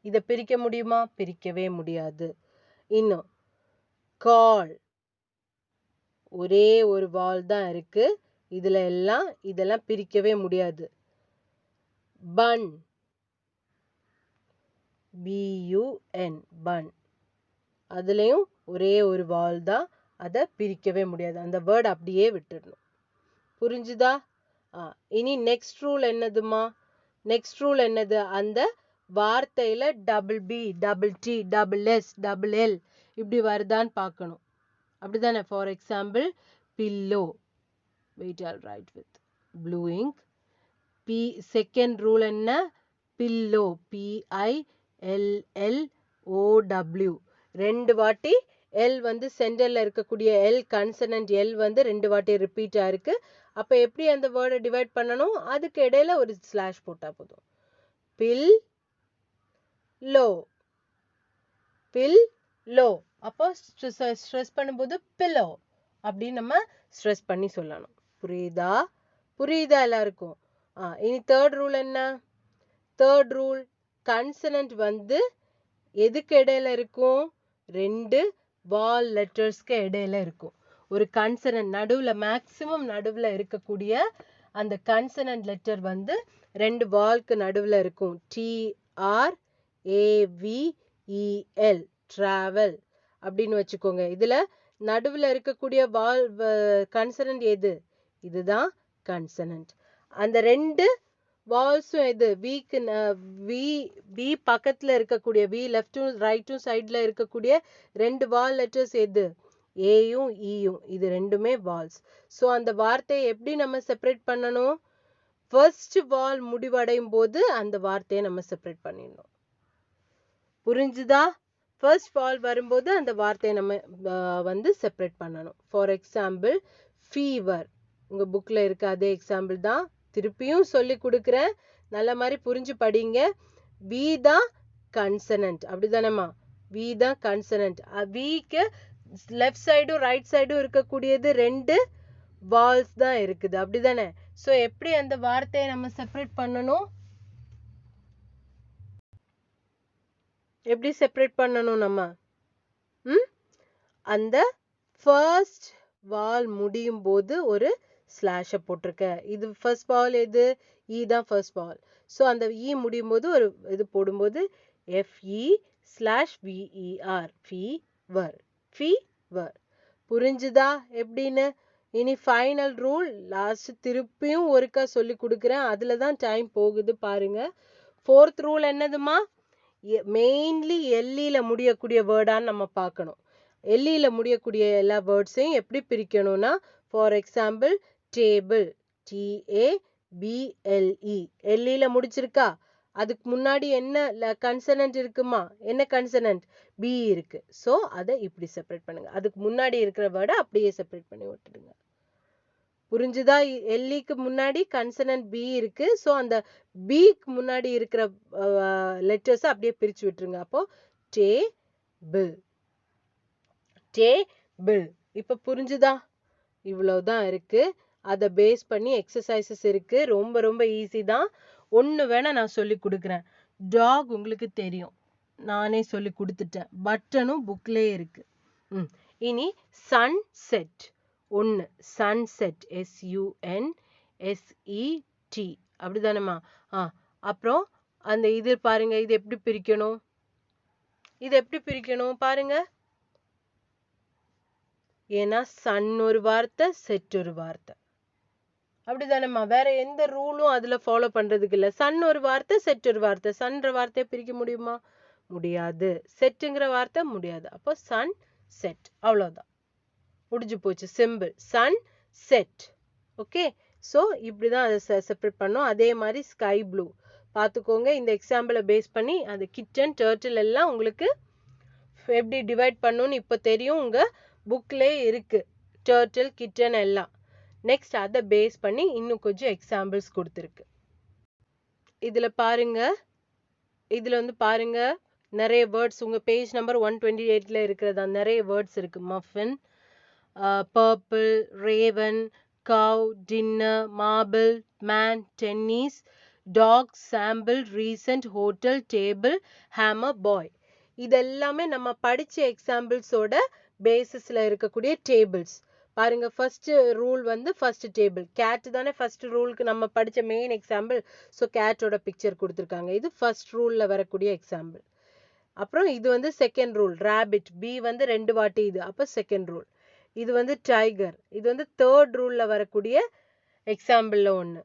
இதை பிரிக்க முடியுமா? பிரிக்கவே முடியாது. இன்னும் கால், ஒரே ஒரு வால் தான் இருக்கு. இதெல்லாம் பிரிக்கவே முடியாது. பன், BUN பன், அதுலயும் ஒரே ஒரு வால் தான், அதை பிரிக்கவே முடியாது. அந்த வேர்ட் அப்படியே விட்டுடணும். புரிஞ்சுதா? இனி நெக்ஸ்ட் ரூல் என்னதுமா, நெக்ஸ்ட் ரூல் என்னது, அந்த வார்த்தையில double P, double T, double S, double L இப்படி வருதான்னு பார்க்கணும். அப்படிதானே? For example pillow. Wait, I'll write with blue ink. Second rule என்ன? Pillow, PILLOW. ரெண்டு வாட்டி எல் வந்து சென்டர்ல இருக்கக்கூடிய எல் கன்சனன்ட் எல் வந்து ரெண்டு வாட்டி ரிப்பீட் ஆயிருக்கு. அப்ப எப்படி அந்த வேர்டை டிவைட் பண்ணணும்? அதுக்கு இடையில ஒரு ஸ்லாஷ் போட்டா போதும். Bill low, bill low. அப்போ ஸ்ட்ரெஸ் பண்ணும்போது பில்லோ அப்படின்னு நம்ம ஸ்ட்ரெஸ் பண்ணி சொல்லணும். புரியுதா? புரியுதா எல்லாருக்கும்? இனி தேர்ட் ரூல் என்ன? தேர்ட் ரூல், கன்சனன்ட் வந்து எதுக்கு இடையில இருக்கும்? ரெண்டு வால் லெட்டர்ஸ்க்கு இடையில இருக்கும். ஒரு கன்சனன்ட் நடுவுல, மேக்சிமம் நடுவுல இருக்கக்கூடிய அந்த கன்சனன்ட் லெட்டர் வந்து ரெண்டு வால்க்கு நடுவுல இருக்கும். TRAVEL, டிராவல் அப்படின்னு வச்சுக்கோங்க. இதுல நடுவுல இருக்கக்கூடிய வால் கன்சனன்ட் எது? இதுதான் கன்சனன்ட். அந்த ரெண்டு வால்ஸும் எது? வீக்கு வி பக்கத்துல இருக்கக்கூடிய, வி லெஃப்டும் ரைட்டும் சைட்ல இருக்கக்கூடிய ரெண்டு வால் லெட்டர்ஸ் எது? ஏயும் ஈயும். இது ரெண்டுமே வால்ஸ். ஸோ அந்த வார்த்தையை எப்படி நம்ம செப்பரேட் பண்ணணும்? ஃபர்ஸ்ட் வால் முடிவடையும் போது அந்த வார்த்தையை நம்ம செப்பரேட் பண்ணிடணும். புரிஞ்சுதா? ஃபர்ஸ்ட் வால் வரும்போது அந்த வார்த்தையை நம்ம வந்து செப்பரேட் பண்ணணும். For example fever. உங்க புக்ல இருக்க அதே எக்ஸாம்பிள் தான், திருப்பியும் சொல்லி கொடுக்குறேன். நல்ல மாதிரி புரிஞ்சு படிங்க. வி தான் கன்சனன்ட், அப்படிதானேம்மா? வி தான் கன்சனன்ட். விக்கு லெஃப்ட் சைடும் ரைட் சைடும் இருக்கக்கூடியது ரெண்டு வால்ஸ் தான் இருக்குது, அப்படிதானே? ஸோ எப்படி அந்த வார்த்தையை நம்ம செப்பரேட் பண்ணணும்? எப்படி செப்பரேட் பண்ணணும் நம்ம? அந்த ஃபர்ஸ்ட் வால் முடியும் போது ஒரு ஸ்லாஷை போட்டிருக்க. இது ஃபர்ஸ்ட் வால் எது? இ தான் ஃபர்ஸ்ட் வால். ஸோ அந்த இ முடியும் போது ஒரு இது போடும்போது FE/VER, ஃபீவர், ஃபீவர். புரிஞ்சுதா எப்படின்னு? இனி ஃபைனல் ரூல், லாஸ்ட் திருப்பியும் ஒருக்கா சொல்லி கொடுக்குறேன். அதுல தான் டைம் போகுது பாருங்க. ஃபோர்த் ரூல் என்னதுமா? மெயின்லி எல்லில முடியக்கூடிய வேர்டான்னு நம்ம பார்க்கணும். எல்லில முடியக்கூடிய எல்லா வேர்ட்ஸையும் எப்படி பிரிக்கணும்னா, ஃபார் எக்ஸாம்பிள் டேபிள், TABLE எல்லில முடிச்சிருக்கா? அதுக்கு முன்னாடி என்ன கன்சனன்ட் இருக்குமா? என்ன கன்சனன்ட்? பி இருக்கு. ஸோ அதை இப்படி செப்பரேட் பண்ணுங்க. அதுக்கு முன்னாடி இருக்கிற வேர்டை அப்படியே செப்பரேட் பண்ணி விட்டுடுங்க. புரிஞ்சுதா? எல்லிக்கு முன்னாடி கன்சனன்ட் பி இருக்கு. ஸோ அந்த பிக்கு முன்னாடி இருக்கிற லெட்டர்ஸை அப்படியே பிரிச்சு விட்டுருங்க. அப்போ டேபிள், டேபிள். இப்ப புரிஞ்சுதா? இவ்வளவுதான் இருக்கு. அதை பேஸ் பண்ணி எக்ஸசைசஸ் இருக்கு. ரொம்ப ரொம்ப ஈஸி தான். ஒன்று வேணா நான் சொல்லி கொடுக்குறேன். டாக் உங்களுக்கு தெரியும், நானே சொல்லி கொடுத்துட்டேன். பட்டனும் புக்லேயே இருக்கு. இனி சன்செட். ஒன்று சன்செட், SUNSET, அப்படிதானேம்மா? அப்புறம் அந்த இது பாருங்க, இது எப்படி பிரிக்கணும்? இது எப்படி பிரிக்கணும் பாருங்க. ஏன்னா சன் ஒரு வார்த்தை, செட் ஒரு வார்த்தை, அப்படிதானேம்மா? வேற எந்த ரூலும் அதுல ஃபாலோ பண்றதுக்கு இல்ல. சன் ஒரு வார்த்தை, செட் ஒரு வார்த்தை. சன்ற வார்த்தையை பிரிக்க முடியுமா? முடியாது. செட்டுங்கிற வார்த்தை முடியாது. அப்போ சன் செட், அவ்வளவுதான், முடிஞ்சு போச்சு. Simple, sun set. Okay, so இப்படிதான் அதை செப்பரேட் பண்ணோம். அதே மாதிரி ஸ்கை ப்ளூ பார்த்துக்கோங்க. இந்த எக்ஸாம்பிளை பேஸ் பண்ணி அந்த கிட்டன், டர்ட்டில் எல்லாம் உங்களுக்கு எப்படி டிவைட் பண்ணணும்னு இப்போ தெரியும். உங்க புக்லேயே இருக்கு, டர்ட்டில், கிட்டன் எல்லாம். நெக்ஸ்ட் அதை பேஸ் பண்ணி இன்னும் கொஞ்சம் எக்ஸாம்பிள்ஸ் கொடுத்துருக்கு. இதுல பாருங்க, இதுல வந்து பாருங்க நிறைய வேர்ட்ஸ் உங்க பேஜ் நம்பர் 128ல இருக்கிறதா நிறைய வேர்ட்ஸ் இருக்கு. Muffin, purple, raven, cow, dinner, marble, man, tennis, dog, sample, recent, hotel, table, hammer, boy. இதெல்லாமே நம்ம படிச்ச எக்ஸாம்பிள்ஸோட பேசிஸ்ல இருக்கக்கூடிய டேபிள்ஸ். பாருங்க, ஃபர்ஸ்ட் ரூல் வந்து ஃபர்ஸ்ட் டேபிள். கேட் தானே ஃபர்ஸ்ட் ரூலுக்கு நம்ம படிச்ச மெயின் எக்ஸாம்பிள். ஸோ கேட்டோட பிக்சர் கொடுத்துருக்காங்க. இது ஃபர்ஸ்ட் ரூல்ல வரக்கூடிய எக்ஸாம்பிள். அப்புறம் இது வந்து செகண்ட் ரூல், ரேபிட். பி வந்து ரெண்டு வாட்டி இது, அப்போ செகண்ட் ரூல். இது வந்து டைகர், இது வந்து தேர்ட் ரூல்ல வரக்கூடிய எக்ஸாம்பிள்ல ஒன்று.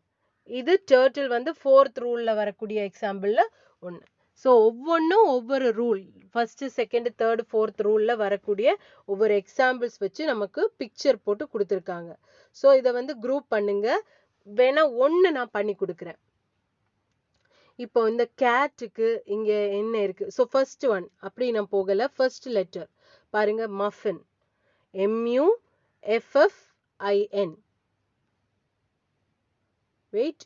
இது டர்ட்டில் வந்து ஃபோர்த் ரூல்ல வரக்கூடிய எக்ஸாம்பிள்ல ஒன்று. ஸோ ஒவ்வொன்றும் ஒவ்வொரு rule, first second third fourth ரூல்ல வரக்கூடிய ஒவ்வொரு எக்ஸாம்பிள்ஸ் வச்சு நமக்கு பிக்சர் போட்டு கொடுத்துருக்காங்க. ஸோ இதை வந்து குரூப் பண்ணுங்க. வேணா ஒன்று நான் பண்ணி கொடுக்குறேன். இப்போ இந்த கேட்டுக்கு இங்க என்ன இருக்கு? ஸோ ஃபர்ஸ்ட் ஒன் அப்படி நான் போகல. ஃபர்ஸ்ட் லெட்டர் பாருங்க, muffin, MUFFIN. Wait,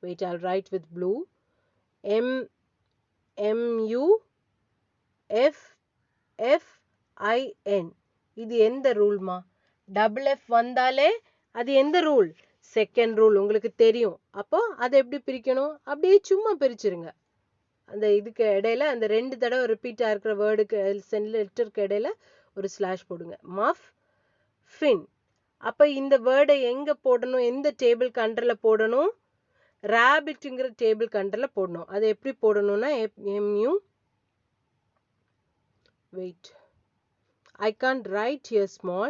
wait, I'll write with blue. MUFFIN. இது எந்த ரூல்மா? டபுள் எஃப் வந்தாலே அது எந்த ரூல்? Second rule. உங்களுக்கு தெரியும். அப்போ அதை எப்படி பிரிக்கணும்? அப்படியே சும்மா பிரிச்சிருங்க. அந்த இதுக்கு இடையில அந்த 2 தடவை ரிப்பீட் ஆகிற வேர்டுக்கு லெட்டருக்கு இடையில ஒரு ஸ்லாஷ் போடுங்க. Muff fin. அப்போ இந்த வேர்டை எங்கே போடணும்? எந்த டேபிள் அண்டரில் போடணும்? ரேபிட்ங்கிற டேபிள் அண்டரில் போடணும். அதை எப்படி போடணும்னா wait, I can't write here small.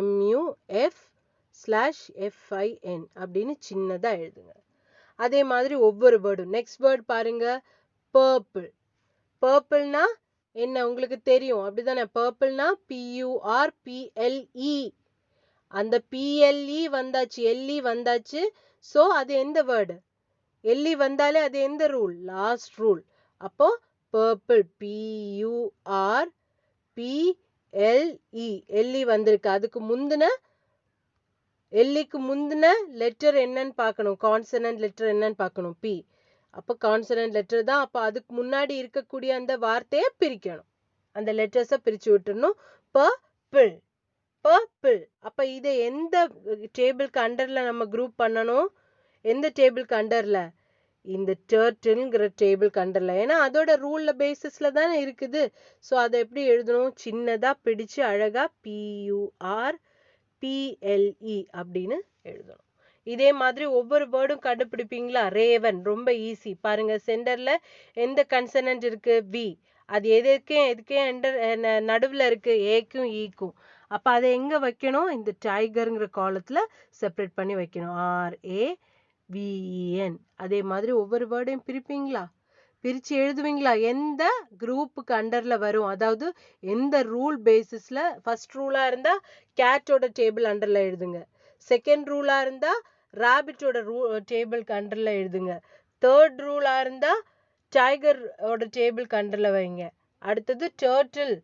MUF/FIN அப்படின்னு சின்னதாக எழுதுங்க. அதே மாதிரி ஒவ்வொரு வேர்டும். நெக்ஸ்ட் வேர்ட் பாருங்க, பர்பிள். பர்பிள்னா என்ன உங்களுக்கு தெரியும் அப்படிதானே? பர்பிள்னா PURPLE. அந்த PLE வந்தாச்சு, LE வந்தாச்சு. ஸோ அது எந்த வேர்டு? LE வந்தாலே அது எந்த ரூல்? Last rule. அப்போ பர்பிள் PURPLE. LE வந்திருக்கு. அதுக்கு முந்தின எல்லிக்கு முந்தின லெட்டர் என்னன்னு பார்க்கணும். கான்சனன்ட் லெட்டர் என்னன்னு பார்க்கணும், P. அப்போ கான்சனன்ட் லெட்டர் தான். அப்போ அதுக்கு முன்னாடி இருக்கக்கூடிய அந்த வார்த்தையை பிரிக்கணும். அந்த லெட்டர்ஸை பிரிச்சு விட்டுறணும். Purple, purple. அப்போ இதை எந்த டேபிளுக்கு அண்டரில் நம்ம குரூப் பண்ணணும்? எந்த டேபிளுக்கு அண்டரில்? இந்த டர்ட்டில்ங்கிற டேபிளுக்கு அண்டரில். ஏன்னா அதோட ரூல்ல பேசிஸில் தானே இருக்குது. ஸோ அதை எப்படி எழுதணும்? சின்னதாக பிடிச்சு அழகாக PURPLE அப்படின்னு எழுதணும். இதே மாதிரி ஒவ்வொரு வேர்டும் கண்டுபிடிப்பீங்களா? ரேவன் ரொம்ப ஈஸி. பாருங்க, சென்டர்ல எந்த கன்சனன்ட் இருக்கு? V. அது எதுக்கே நடுவில் இருக்கு? ஏக்கும் ஈக்கும். அப்போ அதை எங்க வைக்கணும்? இந்த டைகருங்கிற காலத்துல செப்பரேட் பண்ணி வைக்கணும். RAVEN. அதே மாதிரி ஒவ்வொரு வேர்டையும் பிரிப்பீங்களா? பிரிச்சு எழுதுவீங்களா? எந்த குரூப்புக்கு அண்டர்ல வரும்? அதாவது எந்த ரூல் பேசிஸ்ல? ஃபர்ஸ்ட் ரூலா இருந்தா கேட்டோட டேபிள் அண்டர்ல எழுதுங்க. செகண்ட் ரூலா இருந்தா ராபிட்டோட டேபிளுக்கு அண்டர்ல எழுதுங்க. தேர்ட் ரூலா இருந்தா டைகரோட டேபிளுக்கு அண்டர்ல வைங்க. அடுத்தது டர்ட்டில்,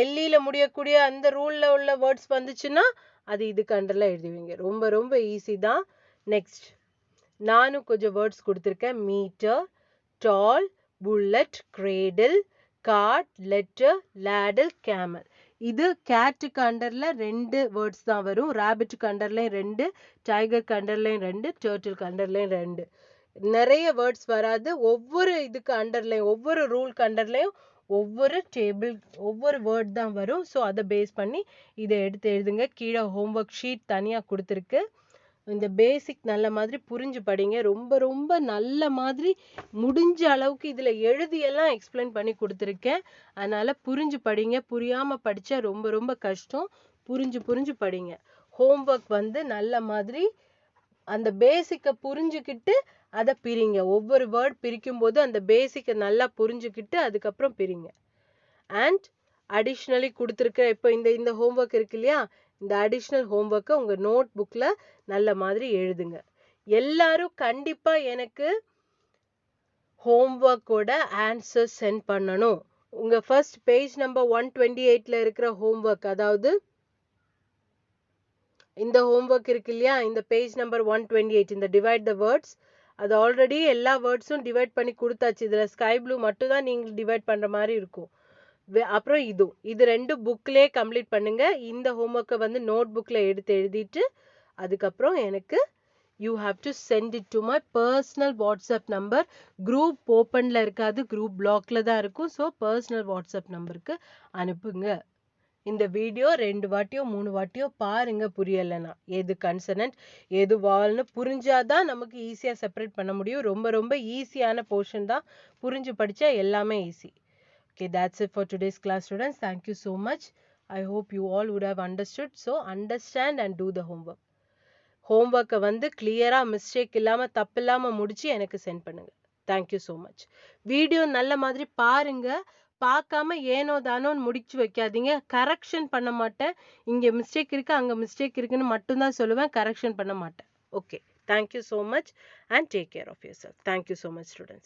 எல்லியில முடியக்கூடிய அந்த ரூல்ல உள்ள வேர்ட்ஸ் வந்துச்சுன்னா அது இதுக்கு அண்டர்ல எழுதுவீங்க. ரொம்ப ரொம்ப ஈஸி தான். நெக்ஸ்ட் நானும் கொஞ்சம் வேர்ட்ஸ் கொடுத்துருக்கேன். Meter, doll, bullet, cradle, card, letter, ladle, camel. இது கேட்டுக்கு அண்டர்ல 2 வேர்ட்ஸ் தான் வரும். ராபிட்டுக்கு அண்டர்லையும் 2, டைகருக்கு அண்டர்லையும் 2, டர்ட்டிலுக்கு அண்டர்லையும் 2. நிறைய வேர்ட்ஸ் வராது. ஒவ்வொரு இதுக்கு அண்டர்லையும், ஒவ்வொரு ரூலுக்கு அண்டர்லையும் ஒவ்வொரு டேபிள், ஒவ்வொரு வேர்ட் தான் வரும். ஸோ அதை பேஸ் பண்ணி இதை எடுத்து எழுதுங்க. கீழே ஹோம்ஒர்க் ஷீட் தனியாக கொடுத்துருக்கு. இந்த பேசிக் நல்ல மாதிரி புரிஞ்சு படிங்க. ரொம்ப ரொம்ப நல்ல மாதிரி முடிஞ்ச அளவுக்கு இதில் எழுதியெல்லாம் எக்ஸ்பிளைன் பண்ணி கொடுத்துருக்கேன். அதனால் புரிஞ்சு படிங்க. புரியாமல் படித்தா ரொம்ப ரொம்ப கஷ்டம். புரிஞ்சு படிங்க. ஹோம்ஒர்க் வந்து நல்ல மாதிரி அந்த பேசிக்கை புரிஞ்சுக்கிட்டு அதை பிரிங்க. ஒவ்வொரு வேர்ட் பிரிக்கும் போது அந்த பேசிக்கை நல்லா புரிஞ்சுக்கிட்டு அதுக்கப்புறம் பிரிங்க. அண்ட் அடிஷ்னலி கொடுத்துருக்க இப்போ இந்த ஹோம்ஒர்க் இருக்கு இல்லையா, இந்த அடிஷ்னல் ஹோம்ஒர்க்கை உங்கள் நோட் புக்கில் நல்ல மாதிரி எழுதுங்க. எல்லாரும் கண்டிப்பாக எனக்கு ஹோம்ஒர்க்கோட ஆன்சர் சென்ட் பண்ணணும். உங்கள் ஃபர்ஸ்ட் பேஜ் நம்பர் 128ல இருக்கிற ஹோம்ஒர்க், அதாவது இந்த ஹோம்ஒர்க் இருக்கு இல்லையா, இந்த பேஜ் நம்பர் 128, இந்த டிவைட் த வேர்ட்ஸ், அது ஆல்ரெடி எல்லா வேர்ட்ஸும் டிவைட் பண்ணி கொடுத்தாச்சு. இதில் ஸ்கை ப்ளூ மட்டும் தான் நீங்கள் டிவைட் பண்ணுற மாதிரி இருக்கும். அப்புறம் இது 2 புக்லேயே கம்ப்ளீட் பண்ணுங்க. இந்த ஹோம்ஒர்க்கை வந்து நோட் புக்கில் எடுத்து எழுதிட்டு அதுக்கப்புறம் எனக்கு you have to send it to my personal WhatsApp number. Group ஓப்பனில் இருக்காது, குரூப் பிளாக்ல தான் இருக்கும். ஸோ பர்சனல் வாட்ஸ்அப் நம்பருக்கு அனுப்புங்க. இந்த வீடியோ 2 வாட்டியோ 3 வாட்டியோ பாருங்க. புரியலைன்னா எது கன்சனன்ட் எது வால்னு புரிஞ்சாதான் நமக்கு ஈஸியாக செப்பரேட் பண்ண முடியும். ரொம்ப ரொம்ப ஈஸியான போர்ஷன் தான். புரிஞ்சு படித்தா எல்லாமே easy. Okay, that's it for today's class, students. Thank you so much. I hope you all would have understood. So understand and do the homework. Homework வந்து clear-ஆ mistake இல்லாம தப்பு இல்லாம முடிச்சு எனக்கு சென்ட் பண்ணுங்க. Thank you so much. வீடியோ நல்ல மாதிரி பாருங்க. பார்க்காம ஏனோ தானோன்னு முடிச்சு வைக்காதீங்க. கரெக்ஷன் பண்ண மாட்டேன். இங்கே மிஸ்டேக் இருக்கு, அங்கே மிஸ்டேக் இருக்குன்னு மட்டும்தான் சொல்லுவேன். கரெக்ஷன் பண்ண மாட்டேன். Okay, thank you so much and take care of yourself. Thank you so much students.